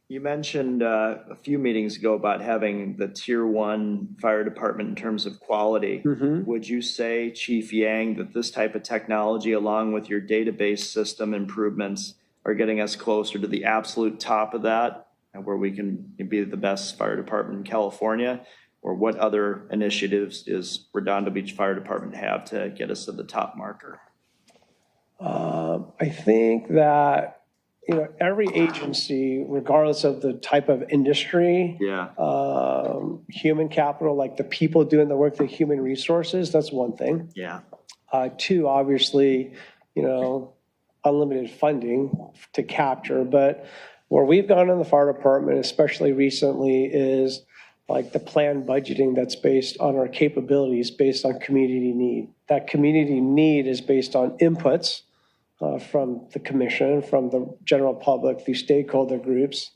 you mentioned a few meetings ago about having the tier 1 fire department in terms of quality. Would you say, Chief Yang, that this type of technology, along with your database system improvements, are getting us closer to the absolute top of that, and where we can be the best fire department in California? Or what other initiatives does Redondo Beach Fire Department have to get us to the top marker? I think that, every agency, regardless of the type of industry, Yeah. human capital, like the people doing the work, the human resources, that's one thing. Yeah. Two, obviously, unlimited funding to capture. But where we've gone in the fire department, especially recently, is like the planned budgeting that's based on our capabilities, based on community need. That community need is based on inputs from the commission, from the general public, through stakeholder groups.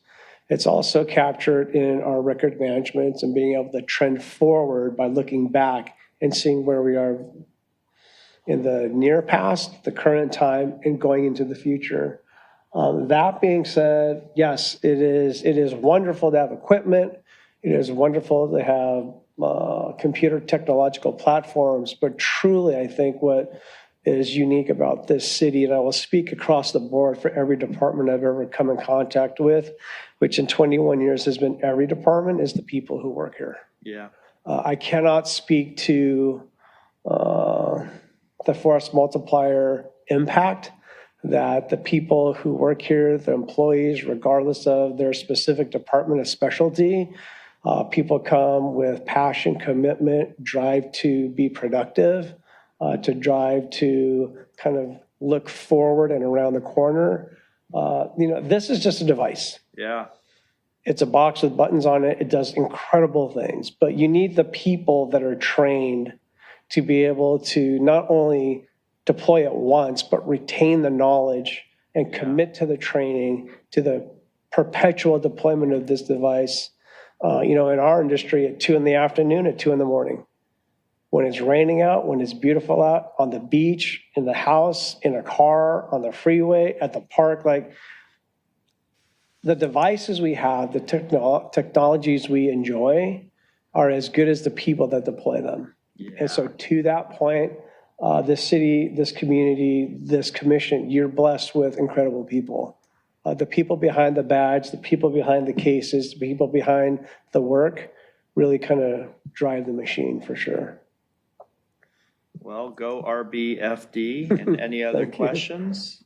It's also captured in our record management and being able to trend forward by looking back and seeing where we are in the near past, the current time, and going into the future. That being said, yes, it is wonderful to have equipment. It is wonderful to have computer technological platforms, but truly, I think what is unique about this city, and I will speak across the board for every department I've ever come in contact with, which in 21 years has been every department, is the people who work here. Yeah. I cannot speak to the force multiplier impact that the people who work here, the employees, regardless of their specific department of specialty, people come with passion, commitment, drive to be productive, to drive to kind of look forward and around the corner. This is just a device. Yeah. It's a box with buttons on it. It does incredible things, but you need the people that are trained to be able to not only deploy it once, but retain the knowledge and commit to the training, to the perpetual deployment of this device. In our industry at 2 p.m, at 2 a.m, when it's raining out, when it's beautiful out, on the beach, in the house, in a car, on the freeway, at the park, like the devices we have, the technologies we enjoy are as good as the people that deploy them. Yeah. And so to that point, this city, this community, this commission, you're blessed with incredible people. The people behind the badge, the people behind the cases, the people behind the work really kind of drive the machine for sure. Well, go RBFD. And any other questions?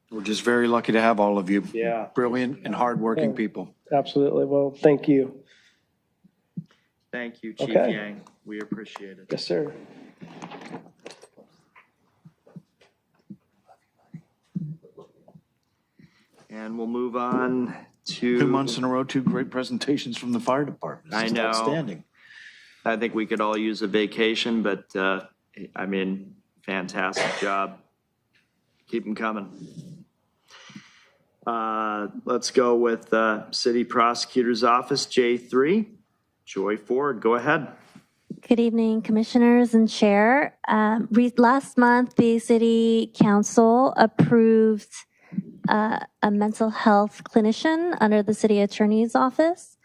We're just very lucky to have all of you. Yeah. Brilliant and hardworking people. Absolutely. Well, thank you. Thank you, Chief Okay. Yang. We appreciate it. Yes, sir. And we'll move on to. 2 months in a row, 2 great presentations from the fire department. This I is know. Outstanding. I think we could all use a vacation, but fantastic job. Keep them coming. Let's go with City Prosecutor's Office, J3. Joy Ford, go ahead. Good evening, Commissioners and Chair. Last month, the City Council approved a mental health clinician under the City Attorney's Office.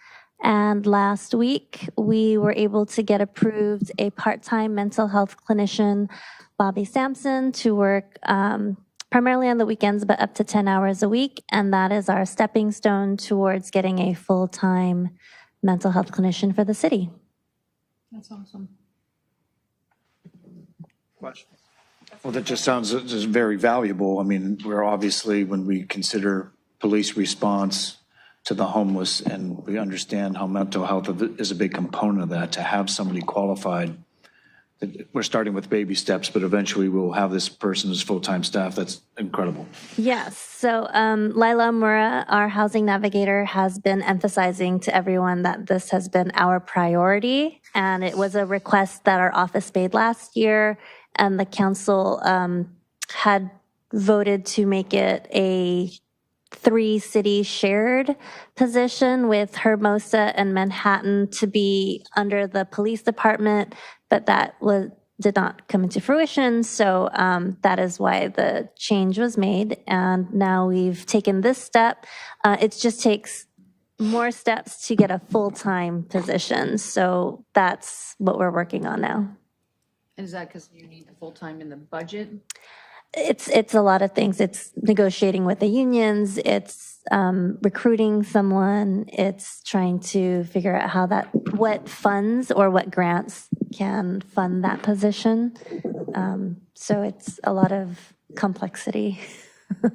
And last week, we were able to get approved a part-time mental health clinician, Bobby Sampson, to work primarily on the weekends, but up to 10 hours a week. And that is our stepping stone towards getting a full-time mental health clinician for the city. That's awesome. Questions? Well, that just sounds just very valuable. I mean, we're obviously, when we consider police response to the homeless, and we understand how mental health is a big component of that, to have somebody qualified. We're starting with baby steps, but eventually we'll have this person as full-time staff. That's incredible. Yes. So Lila Mura, our housing navigator, has been emphasizing to everyone that this has been our priority. And it was a request that our office made last year. And the council had voted to make it a 3-city shared position, with Hermosa and Manhattan to be under the police department, but that did not come into fruition. So that is why the change was made. And now we've taken this step. It just takes more steps to get a full-time position. So that's what we're working on now. And is that because you need the full-time in the budget? It's a lot of things. It's negotiating with the unions. It's recruiting someone. It's trying to figure out what funds or what grants can fund that position. So it's a lot of complexity.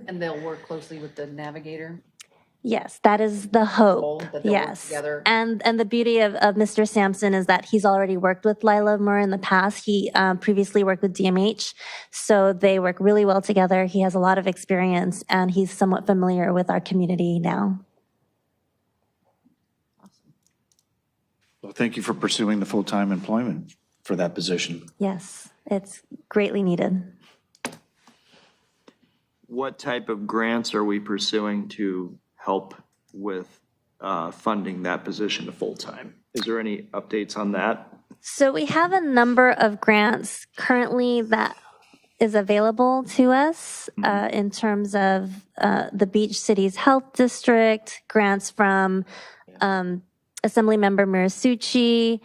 And they'll work closely with the navigator? Yes, that is the hope. That they'll work Yes. together. And the beauty of Mr. Sampson is that he's already worked with Lila Moore in the past. He previously worked with DMH, so they work really well together. He has a lot of experience, and he's somewhat familiar with our community now. Well, thank you for pursuing the full-time employment for that position. Yes, it's greatly needed. What type of grants are we pursuing to help with funding that position to full-time. Is there any updates on that? So we have a number of grants currently that is available to us in terms of the Beach Cities Health District, grants from Assemblymember Mirasucci,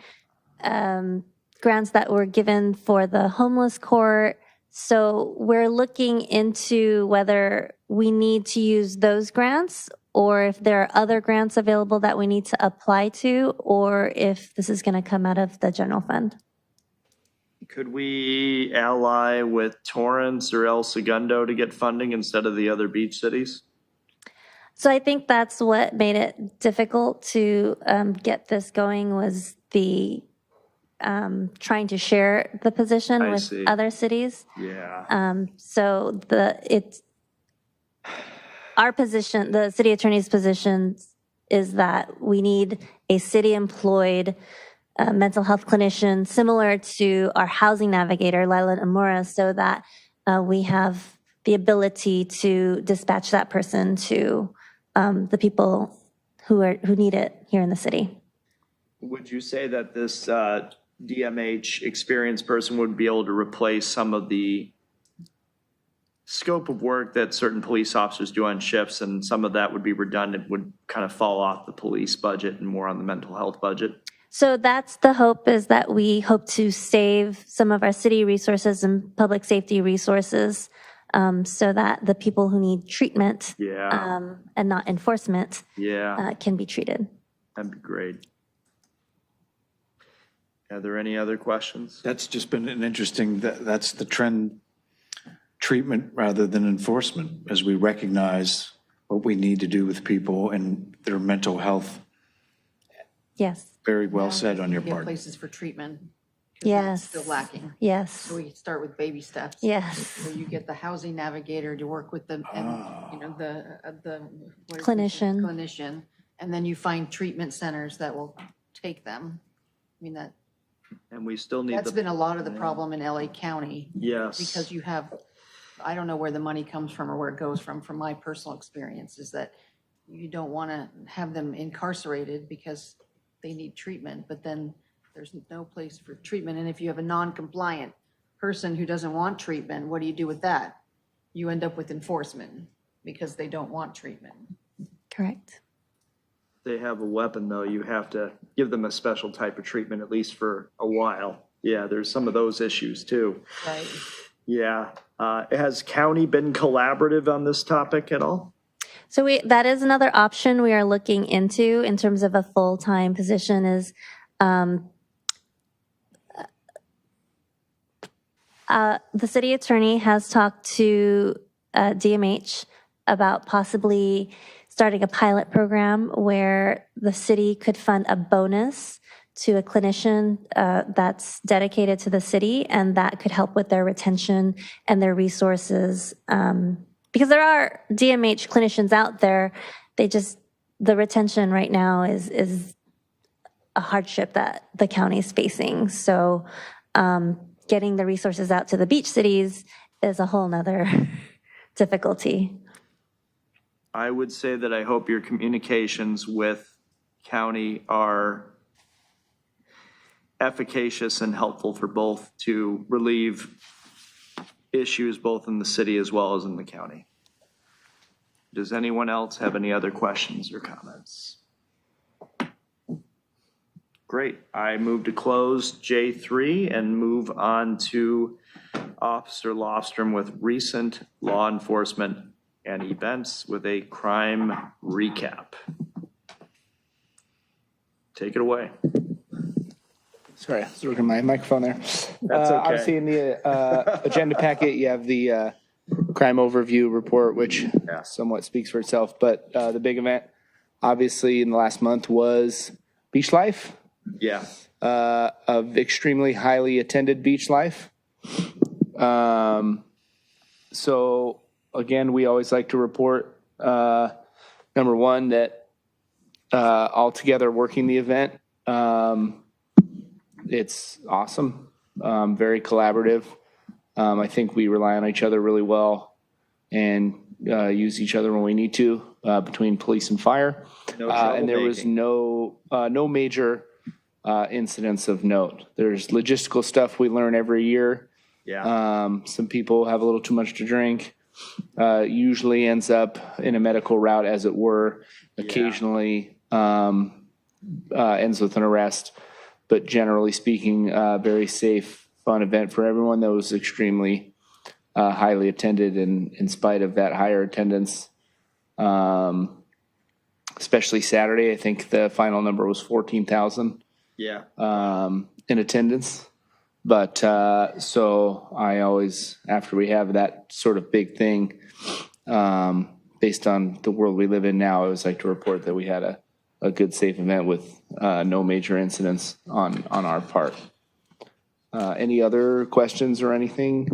grants that were given for the homeless court. So we're looking into whether we need to use those grants or if there are other grants available that we need to apply to, or if this is going to come out of the general fund. Could we ally with Torrance or El Segundo to get funding instead of the other beach cities? So I think that's what made it difficult to get this going, was the trying to share the position with other cities. Yeah. So our position, the city attorney's position, is that we need a city employed mental health clinician similar to our housing navigator, Lila Amora, so that we have the ability to dispatch that person to the people who need it here in the city. Would you say that this DMH experienced person would be able to replace some of the scope of work that certain police officers do on shifts, and some of that would be redundant, would kind of fall off the police budget and more on the mental health budget? So that's the hope, is that we hope to save some of our city resources and public safety resources so that the people who need treatment and not enforcement can be treated. That'd be great. Are there any other questions? That's just been an interesting, that's the trend, treatment rather than enforcement, as we recognize what we need to do with people and their mental health. Yes. Very well said on your Get part. places for treatment. 'Cause Yes. it's still lacking. Yes. So we start with baby steps. Yes. So you get the housing navigator to work with the, and, you know, the what is it? Clinician. Clinician, and then you find treatment centers that will take them. I mean, And we still need that's been a lot of the problem in LA County, Yes. because you have, I don't know where the money comes from or where it goes from my personal experience, is that you don't want to have them incarcerated because they need treatment, but then there's no place for treatment. And if you have a non-compliant person who doesn't want treatment, what do you do with that? You end up with enforcement because they don't want treatment. Correct. They have a weapon, though. You have to give them a special type of treatment, at least for a while. Yeah, there's some of those issues too. Right. Yeah. Has county been collaborative on this topic at all? So that is another option we are looking into in terms of a full-time position, is the city attorney has talked to DMH about possibly starting a pilot program where the city could fund a bonus to a clinician that's dedicated to the city, and that could help with their retention and their resources. Because there are DMH clinicians out there, the retention right now is a hardship that the county is facing. So getting the resources out to the beach cities is a whole nother difficulty. I would say that I hope your communications with county are efficacious and helpful for both, to relieve issues both in the city as well as in the county. Does anyone else have any other questions or comments? Great. I move to close J3 and move on to Officer Lofstrom with recent law enforcement and events with a crime recap. Take it away. Sorry, I was working my microphone there. That's okay. Obviously, in the agenda packet, you have the crime overview report, which somewhat speaks for itself. But the big event, obviously, in the last month was Beach Life. Yeah. Of extremely highly attended Beach Life. So, again, we always like to report, number one, that all together working the event, it's awesome, very collaborative. I think we rely on each other really well, and use each other when we need to between police and fire. No And there was troublemaking. no major incidents of note. There's logistical stuff we learn every year. Yeah, Some people have a little too much to drink. Usually ends up in a medical route, as it were. Occasionally ends with an arrest. But generally speaking, very safe, fun event for everyone. That was extremely highly attended, and in spite of that higher attendance, especially Saturday, I think the final number was 14,000 yeah. in attendance. But so I always, after we have that sort of big thing, based on the world we live in now, I always like to report that we had a good, safe event with no major incidents on our part. Any other questions or anything?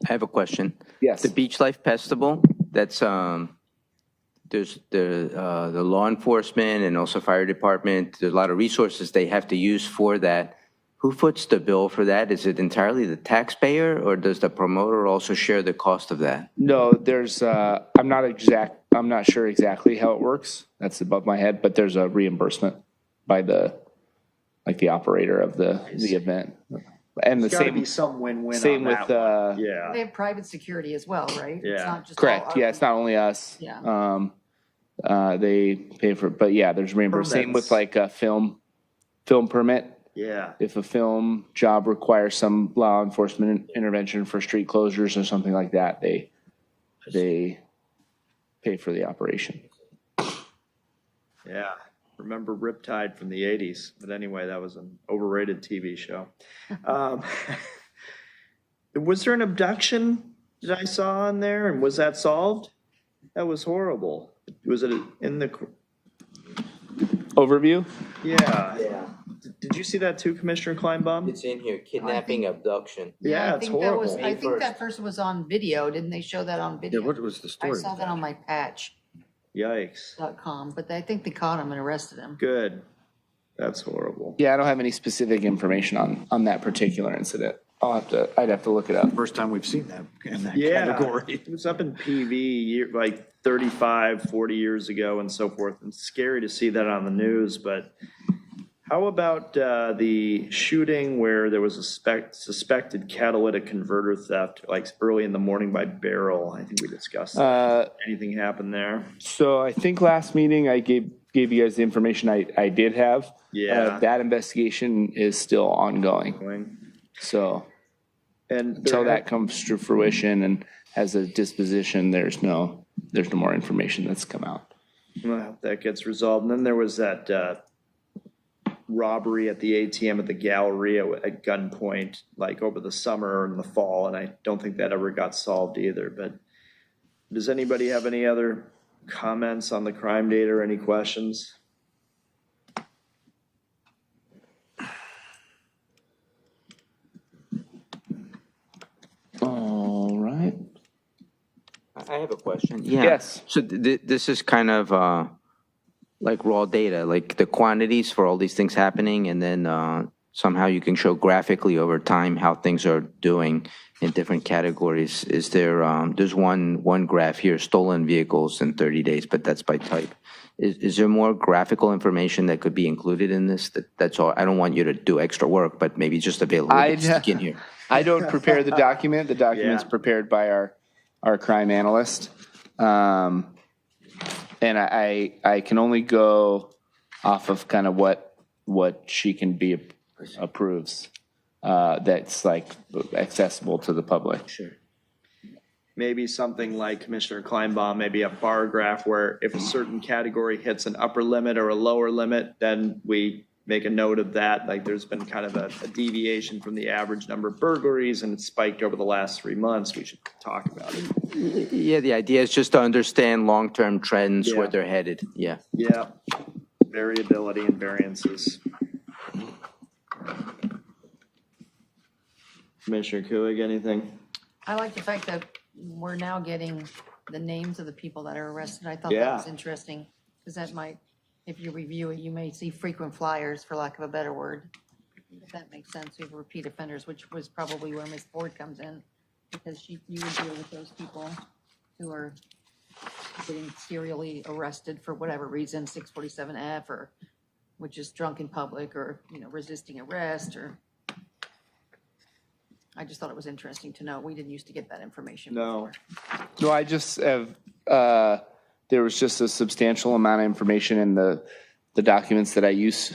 I have a question. Yes. The Beach Life Festival, that's, there's the law enforcement and also fire department, there's a lot of resources they have to use for that. Who foots the bill for that? Is it entirely the taxpayer, or does the promoter also share the cost of that? No, there's, I'm not sure exactly how it works. That's above my head, but there's a reimbursement by the operator of the event. And the There's gotta same, be some win-win same on with, that one. Yeah, They have private security as well, right? It's Yeah. not just all correct. our- Yeah, it's not only us. Yeah. They pay for, but yeah, there's reimbursement. Same with Permits. like a film permit. yeah. If a film job requires some law enforcement intervention for street closures or something like that, they pay for the operation. Yeah, remember Riptide from the 80s. But anyway, that was an overrated TV show. Was there an abduction that I saw on there, and was that solved? That was horrible. Was it in the, Overview? yeah. Yeah, Did you see that too, Commissioner Kleinbaum? it's in here, kidnapping, abduction. Yeah, I it's think that was- horrible. I think that person was on video. Didn't they show that on video? was the I story? saw that on my patch.com, Yikes. but I think they caught him and arrested him. Good. That's horrible. Yeah, I don't have any specific information on that particular incident. I'd have to look it up. First time we've seen that in that Yeah, category. it was up in PV like 35, 40 years ago and so forth. And it's scary to see that on the news, but how about the shooting where there was a suspected catalytic converter theft, like early in the morning by Beryl? I think we discussed that. Anything happened there? So I think last meeting I gave you guys the information I did have. Yeah. That investigation is still ongoing. So And until that comes to fruition and has a disposition, there's no more information that's come out. Well, that gets resolved. And then there was that robbery at the ATM at the Galleria at gunpoint, like over the summer or in the fall, and I don't think that ever got solved either. But does anybody have any other comments on the crime data or any questions? All right. I have a question. Yeah. Yes. So this is kind of like raw data, like the quantities for all these things happening, and then somehow you can show graphically over time how things are doing in different categories. Is there, there's one graph here, stolen vehicles in 30 days, but that's by type. Is there more graphical information that could be included in this? That's all. I don't want you to do extra work, but maybe just availability to stick in here. I don't prepare the document. The document's Yeah. prepared by our crime analyst. And I can only go off of kind of what she can be approves. That's like accessible to the public. Sure. Maybe something like Commissioner Kleinbaum, maybe a bar graph where if a certain category hits an upper limit or a lower limit, then we make a note of that. Like there's been kind of a deviation from the average number of burglaries and it's spiked over the last 3 months. We should talk about it. Yeah, the idea is just to understand long-term trends, where Yeah. they're headed. Yeah. Yeah, variability and variances. Commissioner Kuig, anything? I like the fact that we're now getting the names of the people that are arrested. I thought that Yeah. was interesting, because that might, if you review it, you may see frequent flyers, for lack of a better word. If that makes sense, we have repeat offenders, which was probably where Ms. Ford comes in, because you would deal with those people who are getting serially arrested for whatever reason, 647F, or which is drunk in public, or, resisting arrest, or. I just thought it was interesting to know. We didn't used to get that information No. before. No, I just have, there was just a substantial amount of information in the documents that I used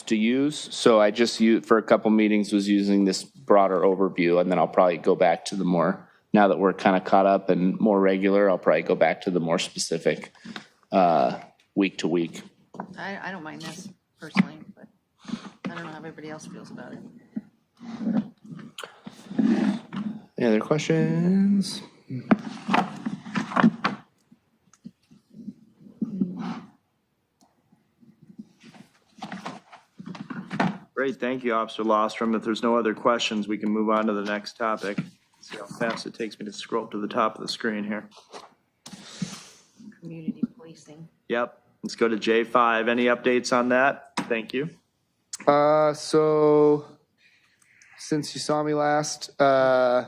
to use. So I just for a couple meetings was using this broader overview, and then I'll probably go back to the more, now that we're kind of caught up and more regular, I'll probably go back to the more specific week to week. I don't mind this personally, but I don't know how everybody else feels about it. Any other questions? Great, thank you, Officer Lostrom. If there's no other questions, we can move on to the next topic. See how fast it takes me to scroll to the top of the screen here. Community policing. Yep, let's go to J5. Any updates on that? Thank you. So since you saw me last, there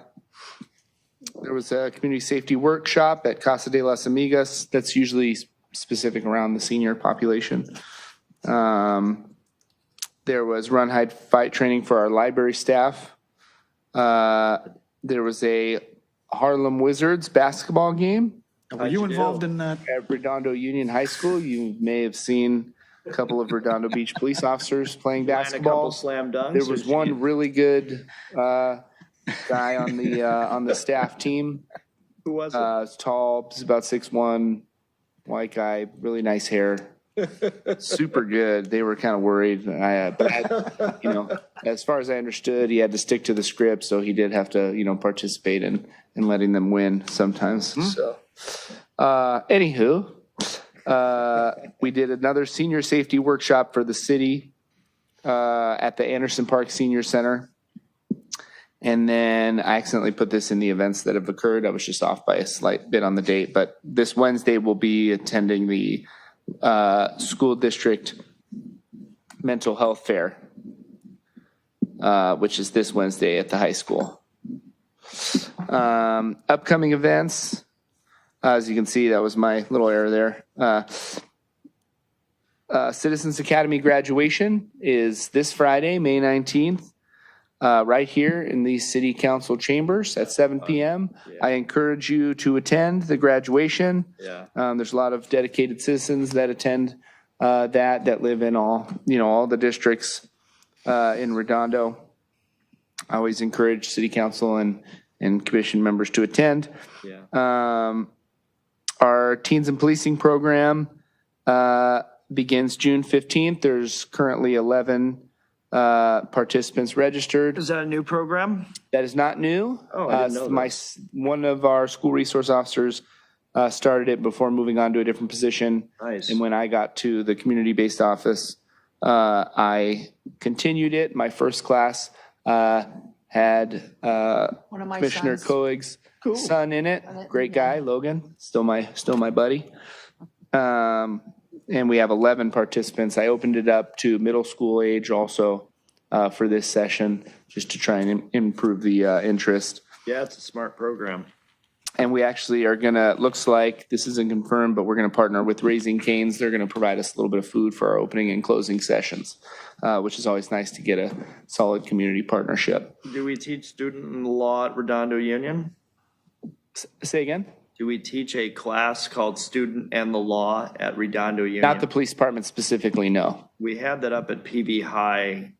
was a community safety workshop at Casa de las Amigas. That's usually specific around the senior population. There was run, hide, fight training for our library staff. There was a Harlem Wizards basketball game Were you involved in that? at Redondo Union High School. You may have seen a couple of Redondo Beach police officers playing And a couple basketball. slam dunks. There was one really good guy on the staff team. Who was it? He's tall, he's about 6'1", white guy, really nice hair. Super good. They were kind of worried. But as far as I understood, he had to stick to the script, so he did have to, participate in letting them win sometimes. So, anywho, we did another senior safety workshop for the city at the Anderson Park Senior Center. And then I accidentally put this in the events that have occurred. I was just off by a slight bit on the date, but this Wednesday we'll be attending the school district mental health fair, which is this Wednesday at the high school. Upcoming events, as you can see, that was my little error there. Citizens Academy graduation is this Friday, May 19th. Right here in the city council chambers at 7 p.m. I encourage you to attend the graduation. Yeah. There's a lot of dedicated citizens that attend that live in all the districts in Redondo. I always encourage city council and commission members to attend. Yeah. Our Teens and Policing program begins June 15th. There's currently 11 participants registered. Is that a new program? That is not new. Oh, I didn't know One of our school resource officers started it before moving on to a different position. Nice. And when I got to the community-based office, I continued it. My first class had One of my Commissioner sons. Coig's son in it. Great guy, Logan. Still my buddy. And we have 11 participants. I opened it up to middle school age also for this session, just to try and improve the interest. Yeah, it's a smart program. And we actually are gonna, looks like, this isn't confirmed, but we're gonna partner with Raising Cane's. They're gonna provide us a little bit of food for our opening and closing sessions, which is always nice to get a solid community partnership. Do we teach student law at Redondo Union? Say again? Do we teach a class called Student and the Law at Redondo Union? Not the police department specifically, no. We had that up at PB High.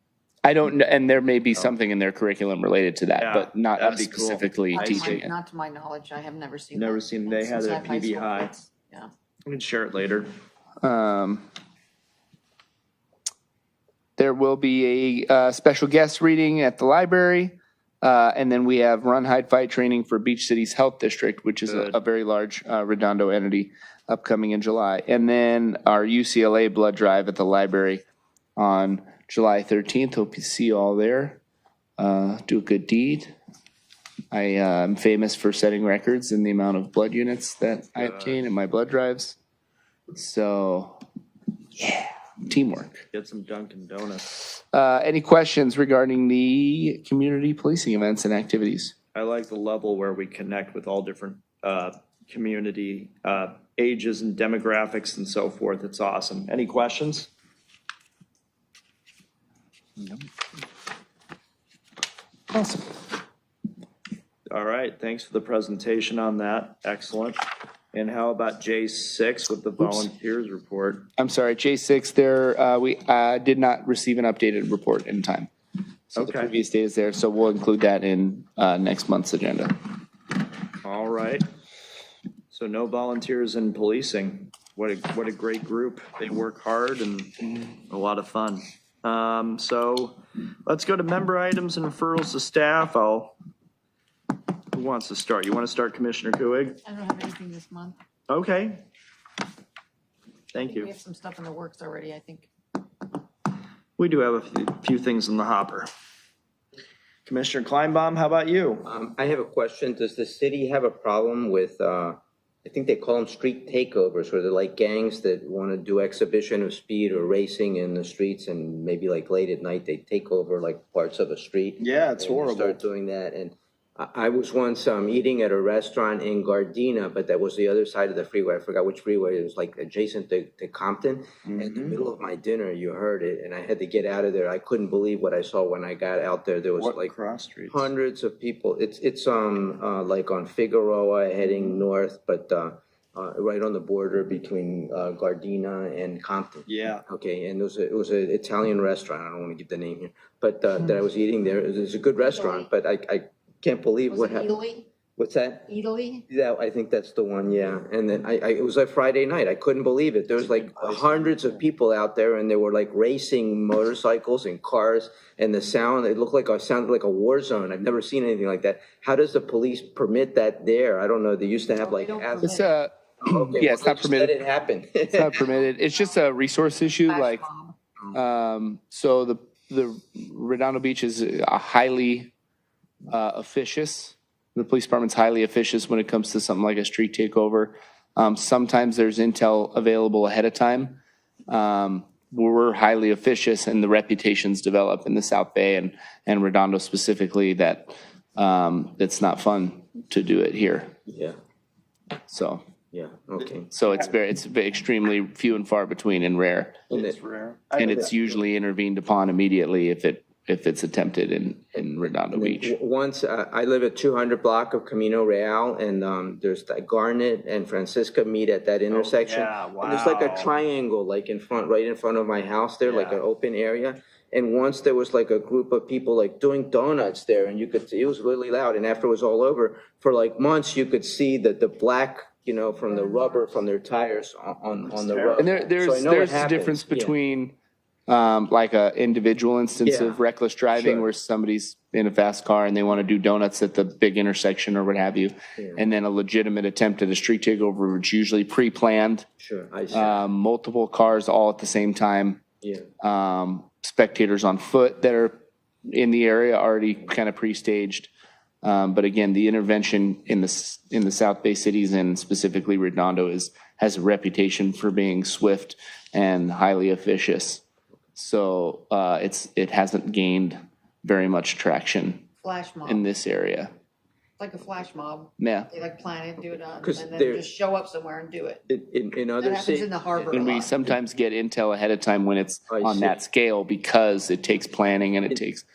I don't know, and there may be something in their curriculum related to that, Yeah, but not that'd us be cool. specifically Not to my- teaching it. Not to my knowledge, I have never seen Never that. seen, they had Since it I at have high PB school High. kids. Yeah. We can share it later. There will be a special guest reading at the library. And then we have Run, Hide, Fight training for Beach City's Health District, which is a very large Redondo entity upcoming in July. And then our UCLA blood drive at the library on July 13th. Hope you see you all there. Do a good deed. I am famous for setting records in the amount of blood units that I obtain in my blood drives. So, yeah, teamwork. Get some Dunkin' Donuts. Any questions regarding the community policing events and activities? I like the level where we connect with all different community, ages and demographics and so forth. It's awesome. Any questions? Awesome. All right, thanks for the presentation on that. Excellent. And how about J6 with the volunteers report? I'm sorry, J6, there, we did not receive an updated report in time. So the Okay. previous date is there, so we'll include that in next month's agenda. All right. So no volunteers in policing. What a great group. They work hard and a lot of fun. So let's go to member items and referrals to staff. Who wants to start? You want to start, Commissioner Kuig? I don't have anything this month. Okay. Thank We you. have some stuff in the works already, I think. We do have a few things in the hopper. Commissioner Kleinbaum, how about you? I have a question. Does the city have a problem with, I think they call them street takeovers, where they're like gangs that want to do exhibition of speed or racing in the streets, and maybe like late at night, they take over like parts of a street? Yeah, it's and horrible. Start doing that. And I was once eating at a restaurant in Gardena, but that was the other side of the freeway. I forgot which freeway. It was like adjacent to Compton. In the middle of my dinner, you heard it, and I had to get out of there. I couldn't believe what I saw when I got out there. There was What like cross streets? hundreds of people. It's like on Figueroa heading north, but right on the border between Gardena and Compton. Yeah. Okay, and it was an Italian restaurant. I don't want to give the name here, but that I was eating there. It was a good restaurant, but I can't believe Was what it happened. Italy? What's that? Italy? Yeah, I think that's the one, yeah. And then it was like Friday night. I couldn't believe it. There was like hundreds of people out there, and they were like racing motorcycles and cars, and the sound, it sounded like a war zone. I've never seen anything like that. How does the police permit that there? I don't know. They used to have Well, they like. don't av- It's permit Okay, yeah, well, it's not just let permitted. it happen. It's not permitted. It's just a resource issue, Flash like, mob. so the Redondo Beach is a highly officious. The police department's highly officious when it comes to something like a street takeover. Sometimes there's intel available ahead of time. We're highly officious, and the reputations develop in the South Bay and Redondo specifically that it's not fun to do it here. Yeah, So okay. it's extremely few and far between and rare. And It's it- rare. And it's usually intervened upon immediately if it's attempted in Redondo Beach. Once, I live at 200 block of Camino Real, and there's that Garnet and Francisca meet at that intersection. yeah, And there's like wow. a triangle, like right in front of my house there, like Yeah. an open area. And once there was like a group of people like doing donuts there, and you could see, it was really loud. And after it was all over, for like months, you could see that the black, from the rubber from their tires on the road. And So I there's know it a happens, difference yeah. between like a individual instance Yeah, of reckless driving sure. where somebody's in a fast car and they want to do donuts at the big intersection or what have you. And then a legitimate attempt at a street takeover, which usually pre-planned, Sure, I see, multiple cars all at the same time. yeah. Spectators on foot that are in the area already kind of pre-staged. But again, the intervention in the South Bay cities and specifically Redondo has a reputation for being swift and highly officious. So it hasn't gained very much traction Flash mob. in this area. Like a flash mob. Yeah. They like plan it, do it, and 'Cause then they're- just show up somewhere and do it. In That other happens cities. in the harbor a And we lot. sometimes get intel ahead of time when it's I on see. that scale because it takes planning and it takes.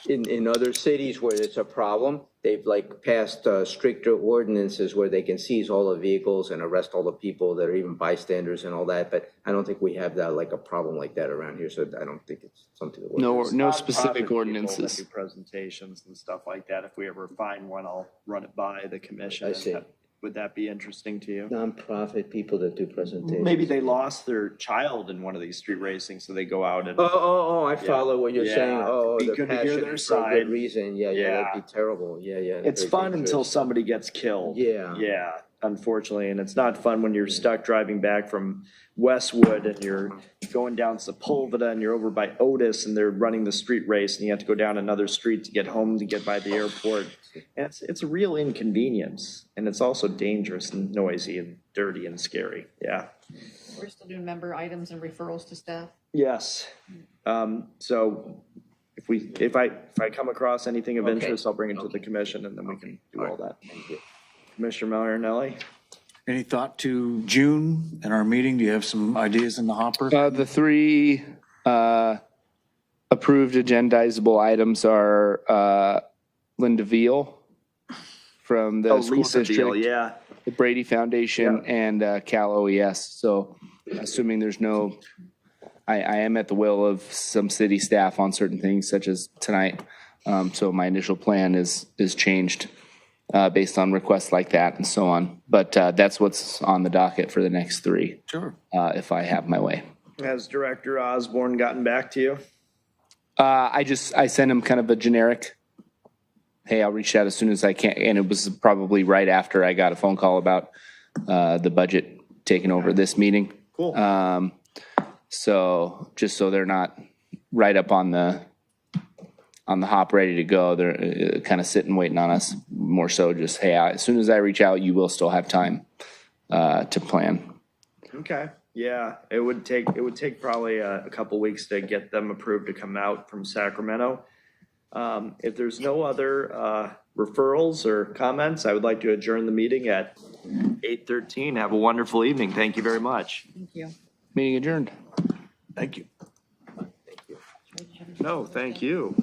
In other cities where it's a problem, they've like passed stricter ordinances where they can seize all the vehicles and arrest all the people that are even bystanders and all that. But I don't think we have that, like a problem like that around here. So I don't think it's something that. No Nonprofit specific people ordinances. that do presentations and stuff like that. If we ever find one, I'll run it by the commission. I see. Would that be interesting to you? Nonprofit people that do presentations. Maybe they lost their child in one of these street racing, so they go out and. I follow what you're Yeah. saying. Oh, Be the good to hear passion their for a side. good reason. Yeah, that'd be terrible. Yeah. It's very fun until dangerous. somebody gets killed. Yeah. Yeah, unfortunately, and it's not fun when you're stuck driving back from Westwood and you're going down Sepulveda and you're over by Otis and they're running the street race and you have to go down another street to get home to get by the airport. And it's a real inconvenience, and it's also dangerous and noisy and dirty and scary. Yeah. We're still doing member items and referrals to staff. Yes. So if I come across anything of Okay. interest, I'll bring it to the commission and then we can do all that. Thank you. Commissioner Marinelli? Any thought to June and our meeting? Do you have some ideas in the hopper? The three approved agendizable items are Linda Veal from the school Lisa district, Beal, yeah. the Brady Foundation, and Cal OES. So assuming there's no, I am at the will of some city staff on certain things such as tonight. So my initial plan is changed based on requests like that and so on. But that's what's on the docket for the next three. Sure. If I have my way. Has Director Osborne gotten back to you? I sent him kind of a generic, hey, I'll reach out as soon as I can. And it was probably right after I got a phone call about the budget taking over this meeting. Cool. So just so they're not right up on the hop ready to go, they're kind of sitting waiting on us. More so just, hey, as soon as I reach out, you will still have time to plan. Okay. Yeah, it would take probably a couple weeks to get them approved to come out from Sacramento. If there's no other referrals or comments, I would like to adjourn the meeting at 8:13. Have a wonderful evening. Thank you very much. Thank you. Meeting adjourned. Thank you. No, thank you.